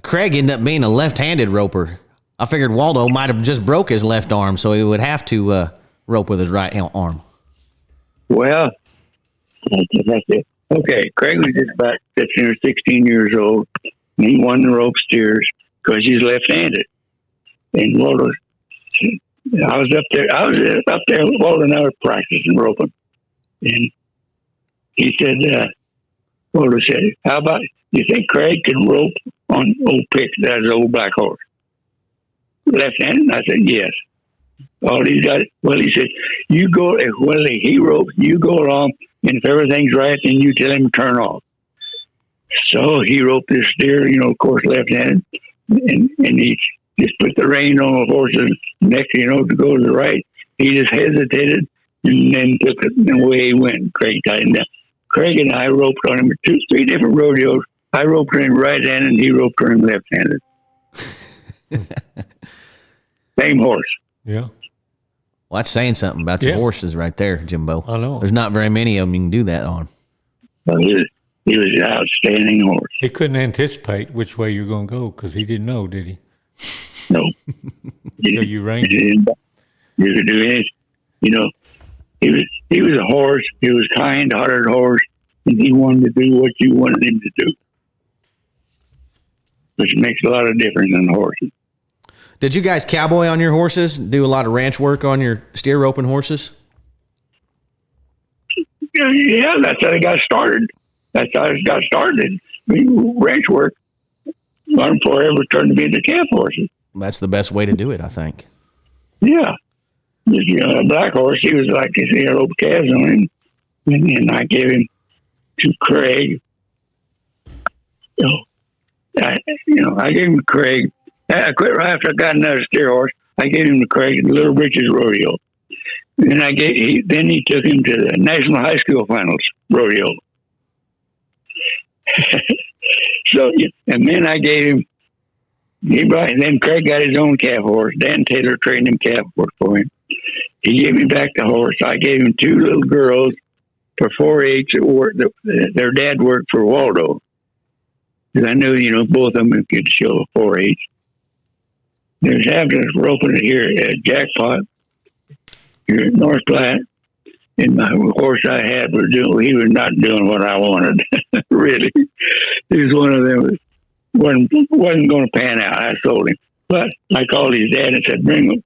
Craig end up being a left-handed roper? I figured Waldo might have just broke his left arm, so he would have to rope with his right arm. Well, that's it. Okay, Craig was just about 15 or 16 years old, and he won the rope steers because he's left-handed. And Waldo, I was up there. Waldo and I were practicing roping, and he said, Waldo said, "How about you think Craig can rope on old Pick, that's an old black horse, left-handed?" I said, "Yes." All he's got. Well, he said, "You go. Well, he ropes. You go along, and if everything's right, then you tell him to turn off." So he roped this steer, of course, left-handed, and he just put the rein on the horse's neck, to go to the right. He just hesitated and then took it, and away he went. Craig tightened down. Craig and I roped on him 3 different rodeos. I roped on him right-handed, and he roped on him left-handed. Same horse. Yeah. Well, that's saying something about your horses right there, Jimbo. I know. There's not very many of them you can do that on. Well, he was an outstanding horse. He couldn't anticipate which way you're going to go because he didn't know, did he? No. So you reined him. You could do anything. He was a horse. He was kind-hearted horse, and he wanted to do what you wanted him to do, which makes a lot of difference in horses. Did you guys cowboy on your horses? Do a lot of ranch work on your steer roping horses? Yeah, that's how they got started. That's how I got started. Ranch work long before I ever turned to be into calf horses. That's the best way to do it, I think. Yeah. A black horse, he was like, he had old calves on him. And then I gave him to Craig. I gave him to Craig. I quit right after I got another steer horse. I gave him to Craig at the Little Britches Rodeo. And then he took him to the National High School Finals Rodeo. And then I gave him, and then Craig got his own calf horse. Dan Taylor trained him calf horse for him. He gave me back the horse. I gave him 2 little girls for 4-H that worked. Their dad worked for Waldo. Because I knew, both of them could show 4-H. There's happening roping it here at Jackpot, here at North Platte. And my horse I had he was not doing what I wanted. Really. He was one of them wasn't going to pan out. I sold him. But I called his dad and said, bring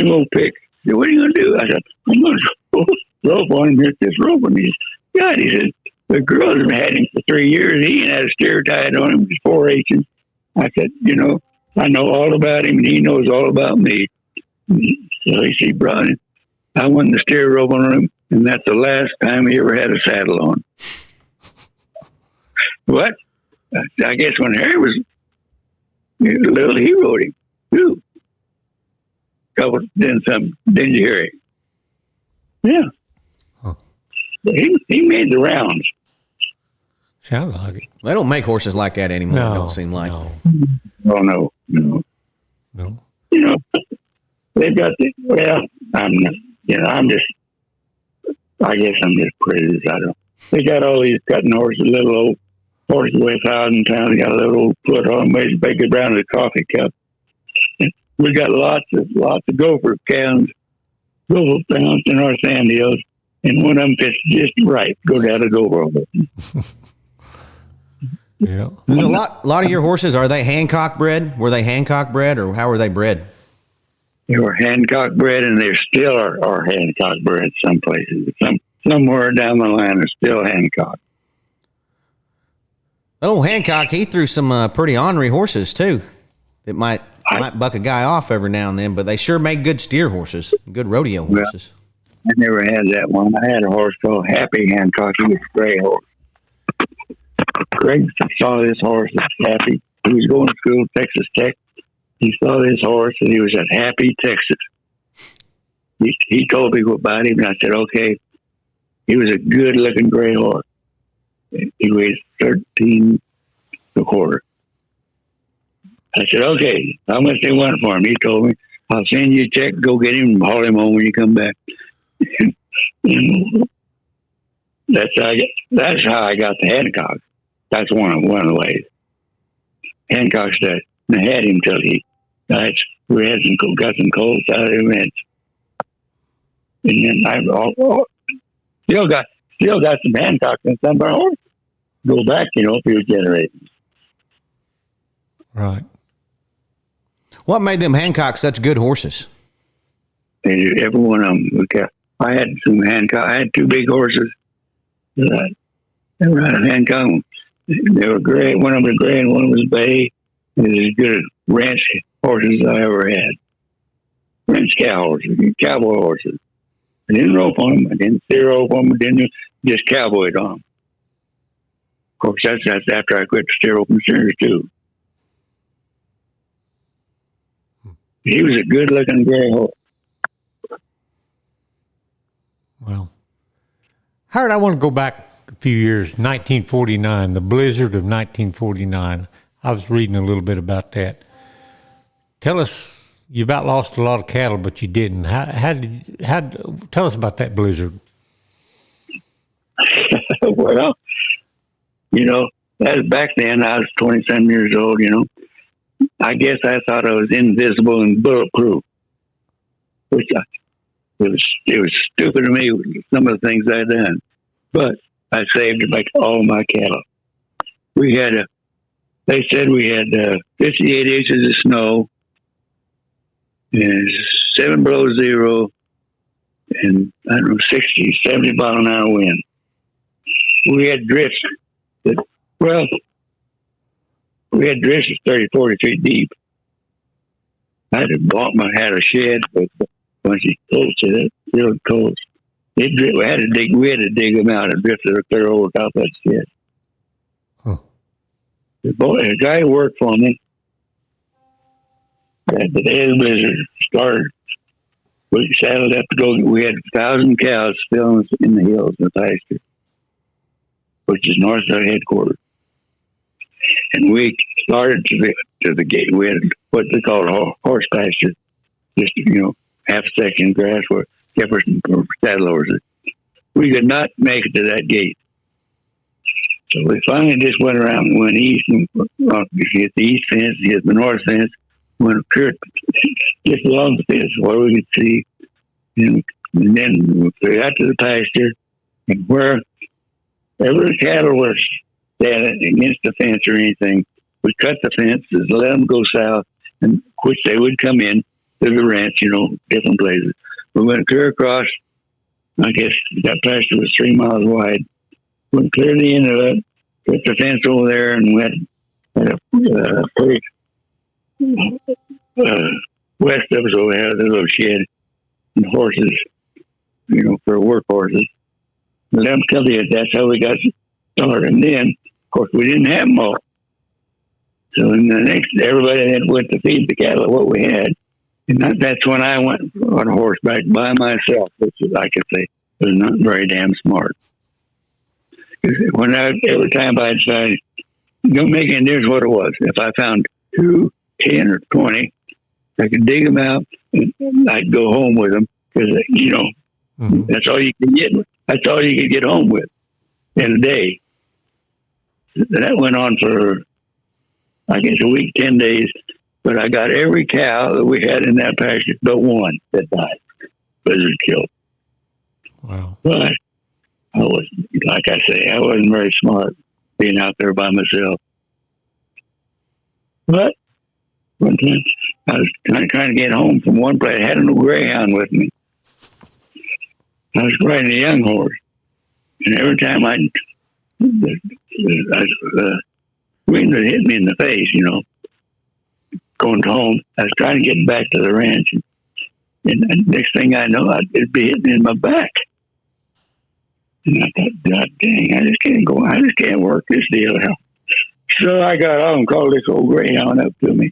old Pick. He said, what are you going to do? I said, I'm going to rope on him, hit this rope. And he said, God, he said, the girls have had him for 3 years. He ain't had a steer tied on him. He's 4-H's. I said, I know all about him, and he knows all about me. So he brought him. I won the steer rope on him, and that's the last time he ever had a saddle on. What? I guess when Harry was little, he rode him too. Didn't you hear it? Yeah. Huh. He made the rounds. Sounds like it. They don't make horses like that anymore. No, it don't seem like. No. Oh no. They've got I guess I'm just prejudiced. They got all these cutting horses, little old horses weigh 1,000 pounds. They got a little old foot on them, weighs big around as a coffee cup. We got lots of gopher pounds in our sand hills, and one of them fits just right. Go down to gopher. Yeah. There's a lot of your horses. Are they Hancock bred? Were they Hancock bred, or how were they bred? They were Hancock bred, and they still are Hancock bred. Some places, somewhere down the line, are still Hancock. That old Hancock, he threw some pretty ornery horses too. That might buck a guy off every now and then, but they sure make good steer horses, good rodeo horses. I never had that one. I had a horse called Happy Hancock. He was a gray horse. Greg saw this horse at Happy. He was going to school at Texas Tech. He saw this horse, and he was at Happy, Texas. He told me about him, and I said, okay. He was a good-looking gray horse. He weighed 13 1/4. I said, okay, how much they want for him? He told me, I'll send you a check, go get him, and haul him home when you come back. That's how I got the Hancock. That's one of the ways. Hancock said, I had him till we had got some colts out of him, and then I still got some Hancock and some of our horses. Go back, a few generations. Right. What made them Hancock such good horses? Every one of them. I had some Hancock. I had 2 big horses. They were out of Hancock. They were gray. One of them was gray and one was bay. They were as good ranch horses as I ever had. Ranch cow horses, cowboy horses. I didn't rope on them. I didn't steer rope on them. I didn't just cowboyed on them. Of course, that's after I quit steer rope and steers too. He was a good-looking gray horse. Well, Howard, I want to go back a few years, 1949, the blizzard of 1949. I was reading a little bit about that. Tell us, you about lost a lot of cattle, but you didn't. Tell us about that blizzard. Well, that was back then. I was 27 years old, I guess I thought I was invisible and bulletproof, which it was stupid of me, some of the things I'd done. But I saved like all my cattle. They said we had 58 inches of snow and 7 below zero and 60, 70 mile an hour wind. We had drifts Well, we had dresses 30, 40 feet deep. I had a shed with a bunch of colts in it, filled colts. We had to dig them out and drift it clear over top of that shed. Huh. The guy who worked for me, at the day of the blizzard started, we saddled up to go. We had 1,000 cows still in the hills in the pasture, which is north of our headquarters. And we started to the gate. We had what they call a horse pasture, just half a section of grass where Jefferson saddle horses. We could not make it to that gate, so we finally just went around and went east and hit the east fence, hit the north fence, went just along the fence where we could see, and then we got to the pasture, and wherever the cattle were standing against the fence or anything, we cut the fences, let them go south, and which they would come in to the ranch, different places. We went clear across. I guess that pasture was 3 miles wide. Went clear to the end of it, put the fence over there, and went at a place west of us over there, the little shed, and horses, for work horses. Let them come in. That's how we got started. And then, of course, we didn't have them all. So in the next, everybody then went to feed the cattle what we had. And that's when I went on horseback by myself, which is, I could say, was not very damn smart. Every time I decided, don't make any difference what it was. If I found 2, 10, or 20, I could dig them out and I'd go home with them because, that's all you could get. That's all you could get home with in a day. That went on for, I guess, a week, 10 days. But I got every cow that we had in that pasture but one that died. Blizzard killed. Wow. But I was, like I say, I wasn't very smart being out there by myself. But one time I was trying to get home from one place. I had a greyhound with me. I was riding a young horse. And every time the wind would hit me in the face, going home, I was trying to get back to the ranch. And the next thing I know, it'd be hitting in my back. And I thought, God dang, I just can't go. I just can't work this deal out. So I got out and called this old greyhound up to me.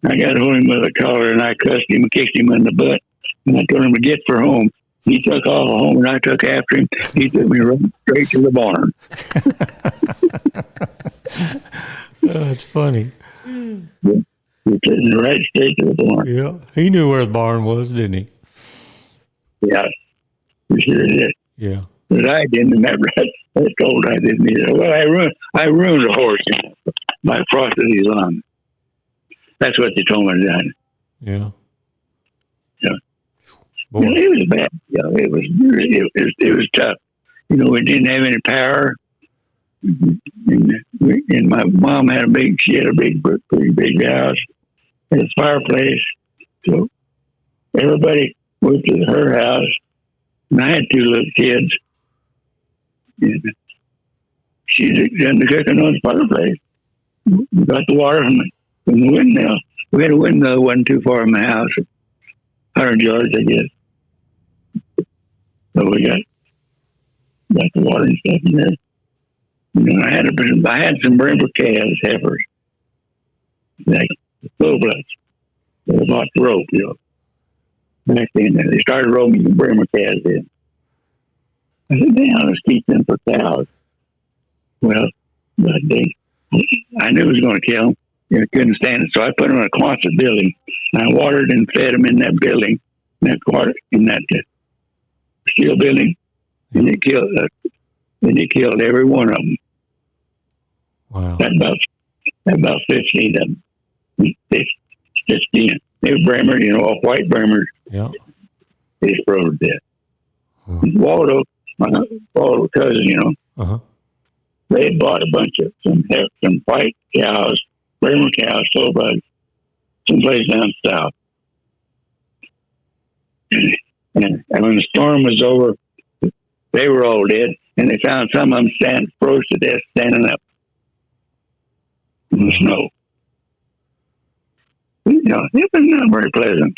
I got hold of him with a collar and I cussed him and kicked him in the butt. And I told him to get for home. He took off home and I took after him. He took me right straight to the barn. Oh, that's funny. He took me right straight to the barn. Yeah. He knew where the barn was, didn't he? Yeah, he sure did. Yeah. But I didn't, and that told I didn't either. Well, I ruined a horse by frosting his lung. That's what they told me to do. Yeah. Yeah. Boy. It was bad. It was tough. We didn't have any power. And my mom had she had a pretty big house, had a fireplace. So everybody went to her house, and I had 2 little kids. And she done the cooking on the fireplace. We got the water from the windmill. We had a windmill that wasn't too far from the house, 100 yards, I guess. So we got the water and stuff in there. I had some Brimper calves, heifers, like full bloods. They was off the rope, Back then, they started roping the Brimper calves in. I said, man, let's keep them for cows. Well, but I knew it was going to kill them. I couldn't stand it, so I put them in a Quonset building. And I watered and fed them in that building, in that steel building, and it killed every one of them. Wow. About 15 of them. 15. They were Bremers, white Bremers. Yeah. They just froze to death. Waldo, my Waldo cousin, Uh-huh. they had bought a bunch of some white cows, Bremer cows, sold by someplace down south. And when the storm was over, they were all dead, and they found some of them froze to death standing up in the snow. You know, it was not very pleasant.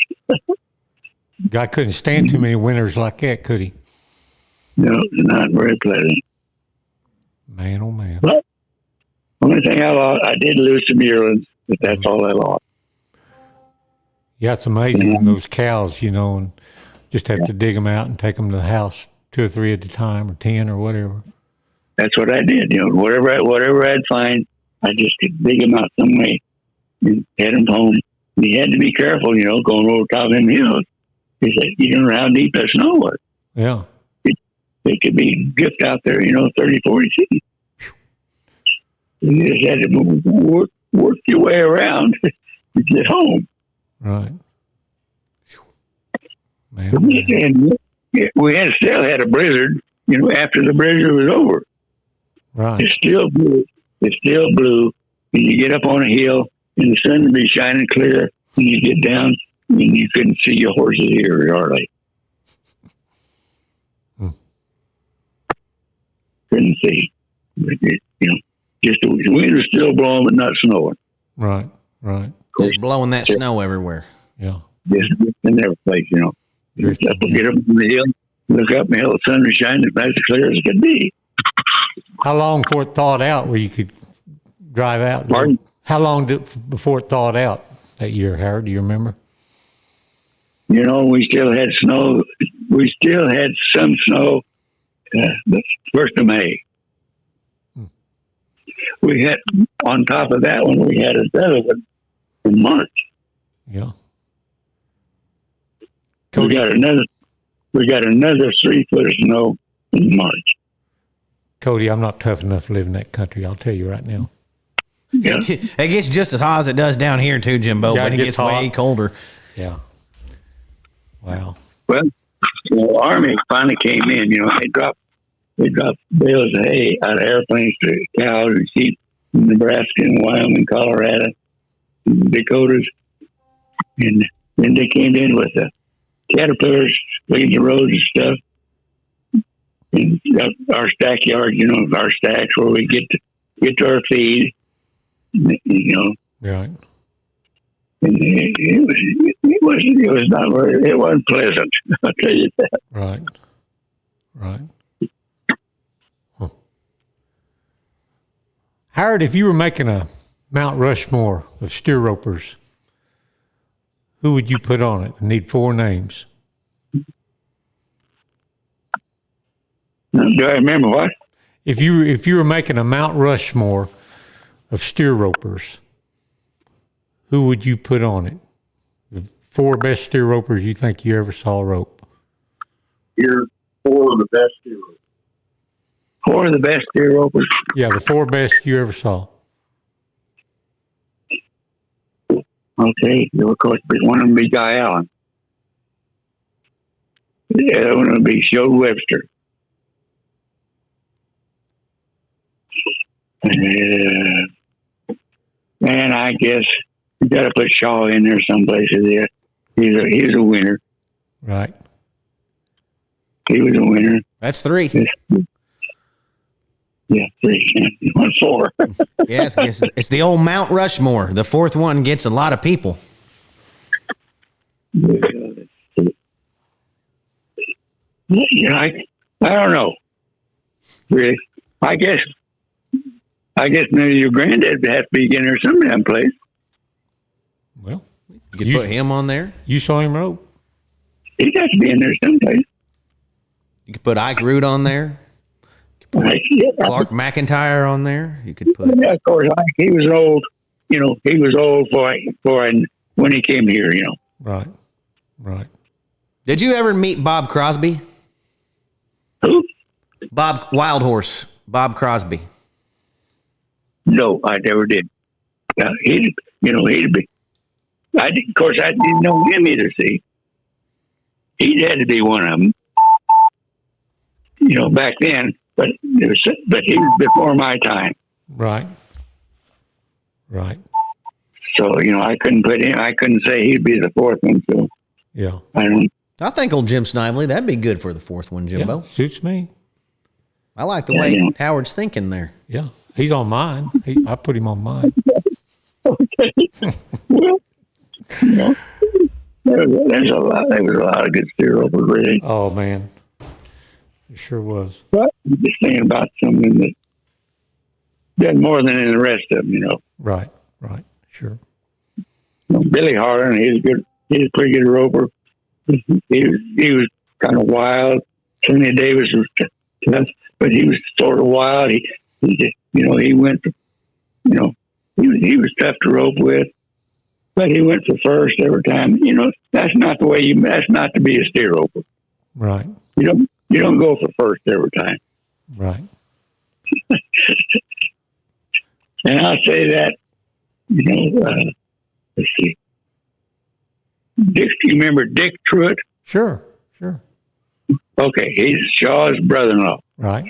Guy couldn't stand too many winters like that, could he? No, not very pleasant. Man, oh man. But only thing I lost, I did lose some yearlings, but that's all I lost. Yeah, it's amazing those cows, you know, and just have to dig them out and take them to the house 2 or 3 at a time, or 10 or whatever. That's what I did. You know, whatever I'd find, I just could dig them out some way and head them home. And you had to be careful, you know, going over top of them hills. Because you don't know how deep that snow was. Yeah. It could be drift out there, you know, 30, 40 feet. You just had to work your way around to get home. Right. Man, And we still had a blizzard, you know, after the blizzard was over. right. It still blew. It still blew. And you get up on a hill, and the sun would be shining clear, and you get down, and you couldn't see your horses here, hardly. Couldn't see. But you know, just the wind was still blowing, but not snowing. Right. Right. Just blowing that snow everywhere. Yeah. Just in every place, you know. Just get up on the hill, look up, and the sun was shining as clear as it could be. How long before it thawed out where you could drive out? Pardon? How long before it thawed out that year, Howard? Do you remember? You know, we still had snow. We still had some snow the 1st of May. We had, on top of that one, we had another one in March. Yeah. We got another 3 foot of snow in March. Cody, I'm not tough enough to live in that country. I'll tell you right now. Yeah. It gets just as hot as it does down here too, Jimbo, Yeah, but it it gets gets way hot. colder. Yeah. Wow. Well, the Army finally came in. You know, they dropped bales of hay out of airplanes to cows and sheep in Nebraska and Wyoming, Colorado, and Dakotas, and then they came in with the caterpillars, cleaned the roads and stuff, and got our stack yard. You know, our stacks where we get to our feed. You know, Right. and it wasn't pleasant. I'll tell you that. Right. Right. Huh. Howard, if you were making a Mount Rushmore of steer ropers, who would you put on it? I need 4 names. Do I remember what? If you were making a Mount Rushmore of steer ropers, who would you put on it? The 4 best steer ropers you think you ever saw rope. You're 4 of the best steer ropers. 4 of the best steer ropers. Yeah, the 4 best you ever saw. Okay, of course, one of them would be Guy Allen. The other one would be Shode Webster. And I guess you got to put Shaw in there someplace. There, he's a winner. Right. He was a winner. That's 3. Yeah, 3. 4. Yeah, it's the old Mount Rushmore. The 4th one gets a lot of people. Yeah, I don't know. Really, I guess maybe your granddad would have to be in there some damn place. Well, You could put him on there. you saw him rope. He'd have to be in there someplace. You could put Ike Root on there. Clark McIntyre on there. You could put. Yeah, of course, he was old. You know, he was old for when he came here. You know. Right. Right. Did you ever meet Bob Crosby? Who? Bob Wild Horse. Bob Crosby. No, I never did. He'd be. Of course, I didn't know him either. See, he had to be one of them. You know, back then, but he was before my time. Right. Right. So you know, I couldn't put him. I couldn't say he'd be the 4th one. So Yeah. I don't. I think old Jim Snively, that'd be good for the 4th one, Jimbo. Yeah, suits me. I like the way Howard's thinking there. Yeah. He's on mine. I put him on mine. Well, you know, there's a lot. There was a lot of good steer ropers, really. Oh man, it sure was. But I'm just thinking about something that done more than in the rest of them. Right, sure. Billy Harlan, he's good. He's a pretty good roper. He was kind of wild. Sonny Davis was tough, but he was sort of wild. He just, he went. He was tough to rope with, but he went for first every time. That's not the way that's not to be a steer roper. Right. You don't go for first every time. Right. And I'll say that, let's see. Dick, do you remember Dick Truitt? Sure. Okay, he's Shaw's brother-in-law. Right.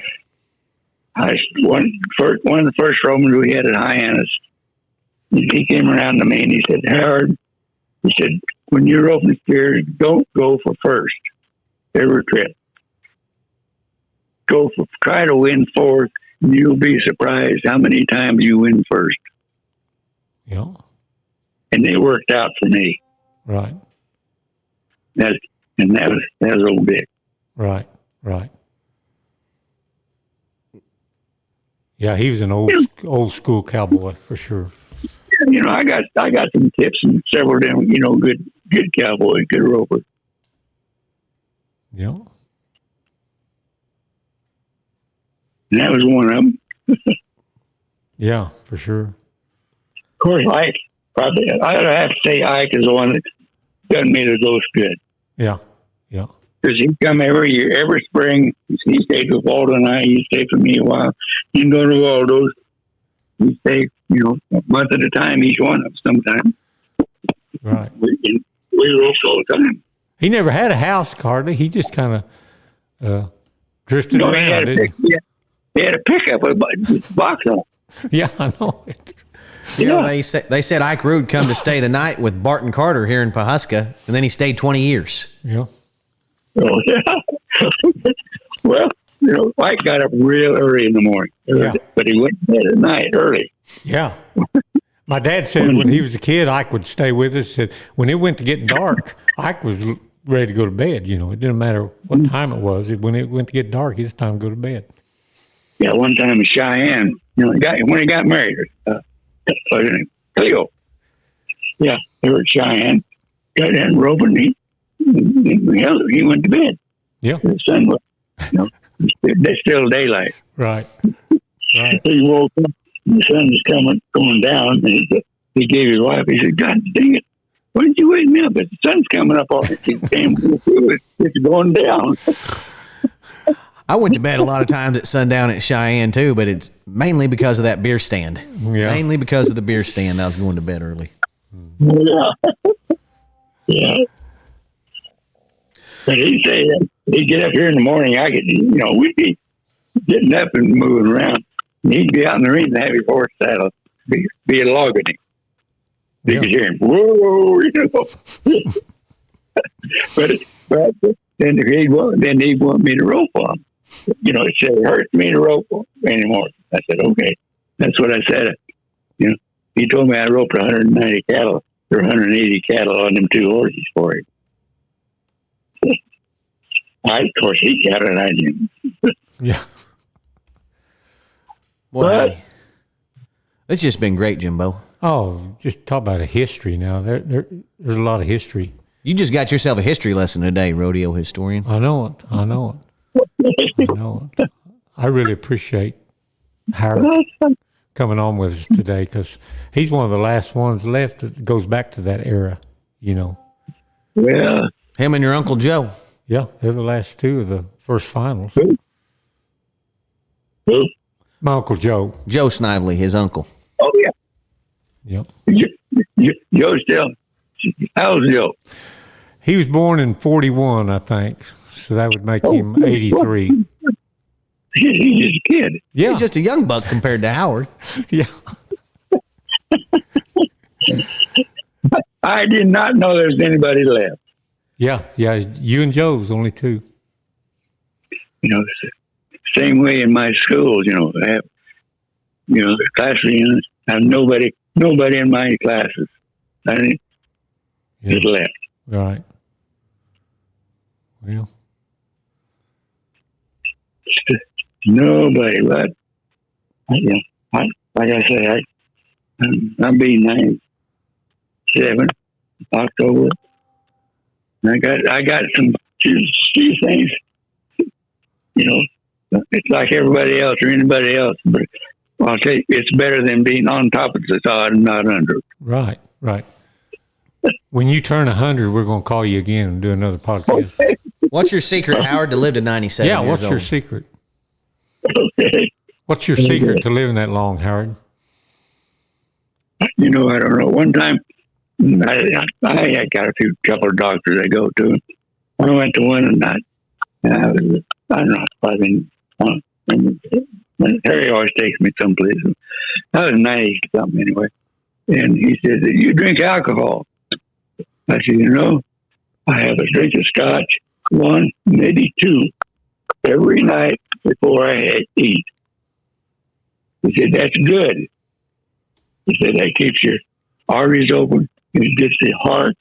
One of the first Romans we had at Hyannis, he came around to me and he said, Howard, he said, when you're roping steers, don't go for first every trip. Try to win fourth, and you'll be surprised how many times you win first. Yeah. And it worked out for me. Right. That was old Dick. Right. Yeah, he was an old school cowboy for sure. I got some tips and several of them, good cowboys, good ropers. Yeah. And that was one of them. Yeah, for sure. Of course, Ike, probably, I'd have to say Ike is the one that done me the most good. Yeah. Because he'd come every year, every spring. He stayed with Waldo and I. He stayed with me a while. He'd go to Waldo's. He'd stay, a month at a time, each one of them sometimes. Right. We roped all the time. He never had a house, hardly. He just kind of drifted around, didn't he? He had a pickup with a box on it. Yeah, I know it. They said Ike Rude come to stay the night with Barton Carter here in Pahuska, and then he stayed 20 years. Yeah. Oh, yeah. Well, Ike got up real early in the morning, but he went to bed at night early. Yeah. My dad said when he was a kid, Ike would stay with us. Said when it went to getting dark, Ike was ready to go to bed. It didn't matter what time it was. When it went to get dark, it was time to go to bed. Yeah, one time in Cheyenne, when he got married, Cleo. Yeah, they were in Cheyenne. Got in roping. He went to bed. Yeah. The sun was, there's still daylight. Right. He woke up, the sun was going down, and he gave his wife, he said, God dang it, why didn't you wake me up? The sun's coming up already. It's going down. I went to bed a lot of times at sundown at Cheyenne too, but it's mainly because of that beer stand. Yeah. Mainly because of the beer stand, I was going to bed early. Yeah. But he'd say, he'd get up here in the morning, we'd be getting up and moving around. And he'd be out in the ring and have his horse saddle, be a log at him. You could hear him, whoa, but then he'd want me to rope on him. It said, it hurts me to rope anymore. I said, okay. That's what I said. He told me I roped 190 cattle or 180 cattle on them two horses for him. Of course, he counted, I didn't. Yeah. Boy, it's just been great, Jimbo. Oh, just talk about a history now. There's a lot of history. You just got yourself a history lesson today, rodeo historian. I know it. I really appreciate Howard coming on with us today because he's one of the last ones left that goes back to that era, Yeah. Him and your Uncle Joe. Yeah, they're the last two of the first finals. Who? My Uncle Joe. Joe Snively, his uncle. Oh, yeah. Yep. Joe still. How's Joe? He was born in 41, I think. So that would make him 83. He's just a kid. Yeah. He's just a young buck compared to Howard. Yeah. I did not know there was anybody left. Yeah. You and Joe's only two. Same way in my schools, I have, the class reunions, I have nobody nobody in my classes. I just left. Right. Well, Nobody, but like I say, I'll be 97 October. And I got some few things. You know, it's like everybody else or anybody else, but I'll tell you, it's better than being on top of the sod and not under. right. When you turn 100, we're going to call you again and do another podcast. Okay. What's your secret, Howard, to live to 97 Yeah, years what's old? your secret? Okay. What's your secret to living that long, Howard? You know, I don't know. One time, I got a couple of doctors I go to. I went to one and I don't know, I think, Harry always takes me someplace. I was 90 something anyway. And he said, "You drink alcohol?" I said, "You know, I have a drink of scotch, one, maybe two, every night before I eat." He said, "That's good." He said, "That keeps your arteries open. It gets the heart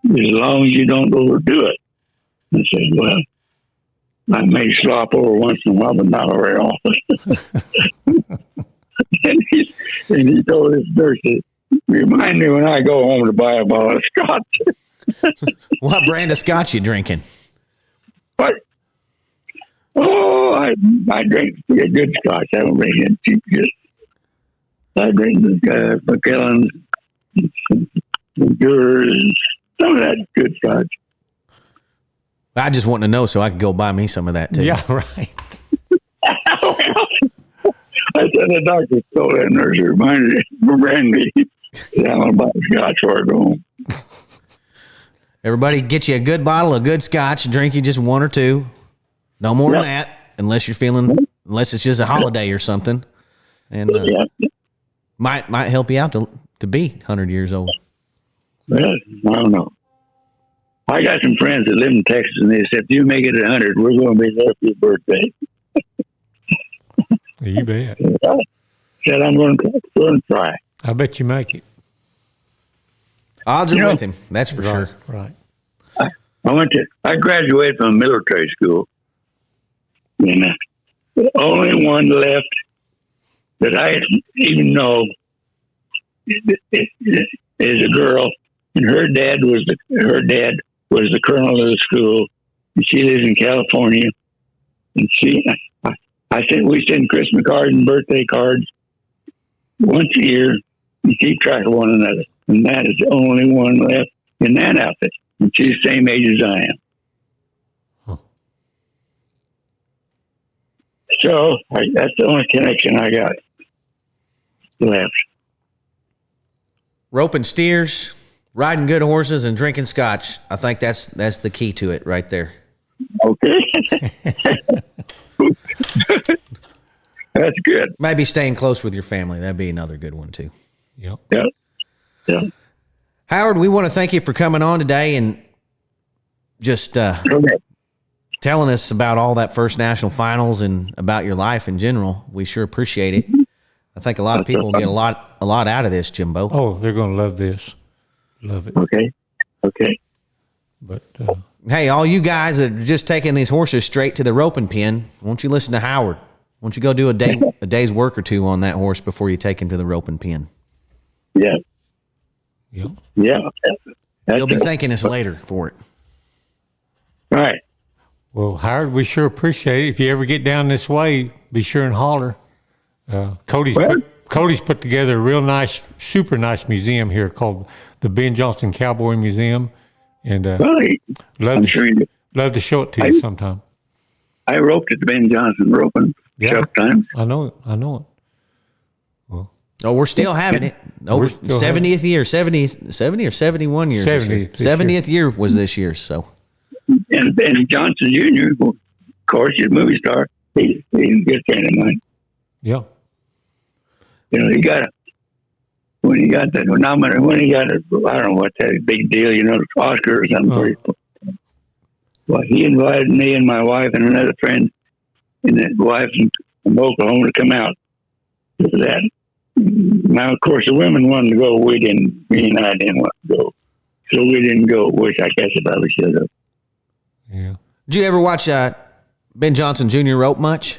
as long as you don't overdo it." I said, "Well, I may slop over once in a while, but not very often." and he told his nurse, "Remind me when I go home to buy a bottle of scotch." What brand of scotch you drinking? But I drink good scotch. I don't drink it cheap. I drink Macallan's, Dewar's, some of that good scotch. I just want to know so I can go buy me some of that too. Yeah, right. I said the doctor told that nurse, reminded me that I'm about scotch before I go home. Everybody get you a good bottle of good scotch, drink you just one or two. No more than that, unless it's just a holiday or something. And might help you out to be 100 years old. Well, I don't know. I got some friends that live in Texas, and they said, "If you make it 100, we're going to be there for your birthday." You bet. I said, "I'm going to try." I bet you make it. Odds are with him, that's for sure. Right. I graduated from military school, and the only one left that I even know is a girl, and her dad was the colonel of the school, and she lives in California, and we send Christmas cards and birthday cards once a year and keep track of one another, and that is the only one left in that outfit, and she's the same age as I am. Huh. So that's the only connection I got left. Roping steers, riding good horses, and drinking scotch. I think that's the key to it right there. Okay. That's good. Maybe staying close with your family. That'd be another good one too. Yep. Yeah. Howard, we want to thank you for coming on today and just telling us about all that first national finals and about your life in general. We sure appreciate it. I think a lot of people get a lot out of this, Jimbo. Oh, they're going to love this. Love it. Okay. But Hey, all you guys that are just taking these horses straight to the roping pen, won't you listen to Howard? Won't you go do a day's work or two on that horse before you take him to the roping pen? Yeah. yep. Yeah. You'll be thanking us later for it. All right. Well, Howard, we sure appreciate it. If you ever get down this way, be sure and holler. Cody's put together a real nice, super nice museum here called the Ben Johnson Cowboy Museum, and love to show it to you sometime. I roped at the Ben Johnson roping several times. I know it. Well, we're still having it. Over 70th year, 70 or 71 years. 70th year was this year. So, and Ben Johnson Jr., of course, he's a movie star. He's a good friend of mine. Yeah. You know, when he got I don't know what that big deal, Oscar or something. Well, he invited me and my wife and another friend and that wife from Oklahoma to come out for that. Now, of course, the women wanted to go. We didn't. Me and I didn't want to go, so we didn't go. Which I guess I probably should have. Yeah. Did you ever watch Ben Johnson Jr. rope much?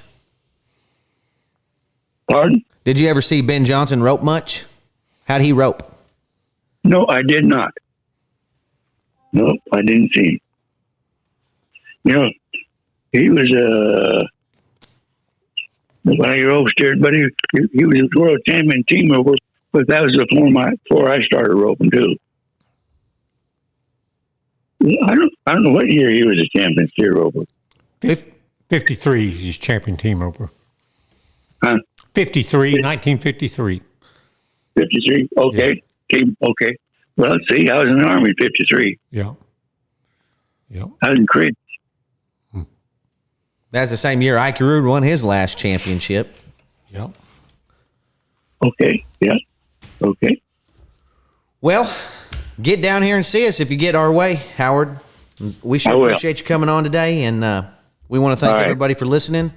Pardon? Did you ever see Ben Johnson rope much? How'd he rope? No, I did not. Nope, I didn't see him. You know, he was when I roped steered, but he was a world champion team roper. But that was before I started roping too. I don't know what year he was a champion steer roper. 53, he's champion team roper. Huh? 1953. 53? Okay. Yeah. Okay. Well, let's see. I was in the Army 53. Yeah. I was in Crete. That's the same year Ike Rude won his last championship. Yeah. Okay. Yeah. Okay. Well, get down here and see us if you get our way, Howard. We sure appreciate you coming on today, and we want to thank everybody for listening.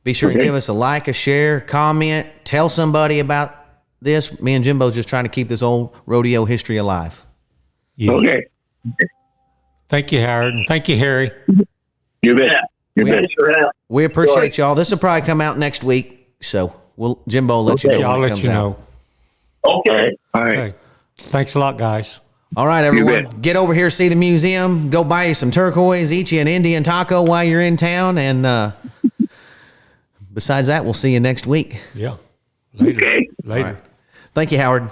Be sure and give us a like, a share, comment, tell somebody about this. Me and Jimbo's just trying to keep this old rodeo history alive. Yeah. Okay. Thank you, Howard, and thank you, Harry. You bet. You bet. We appreciate y'all. This will probably come out next week, so Jimbo will let you know when I'll it let comes you out. know. Okay. All right. Okay. Thanks a lot, guys. All right, everyone. Get over here, see the museum. Go buy you some turquoise. Eat you an Indian taco while you're in town. And besides that, we'll see you next week. Yeah. Later. Okay. Later. Right. Thank you, Howard.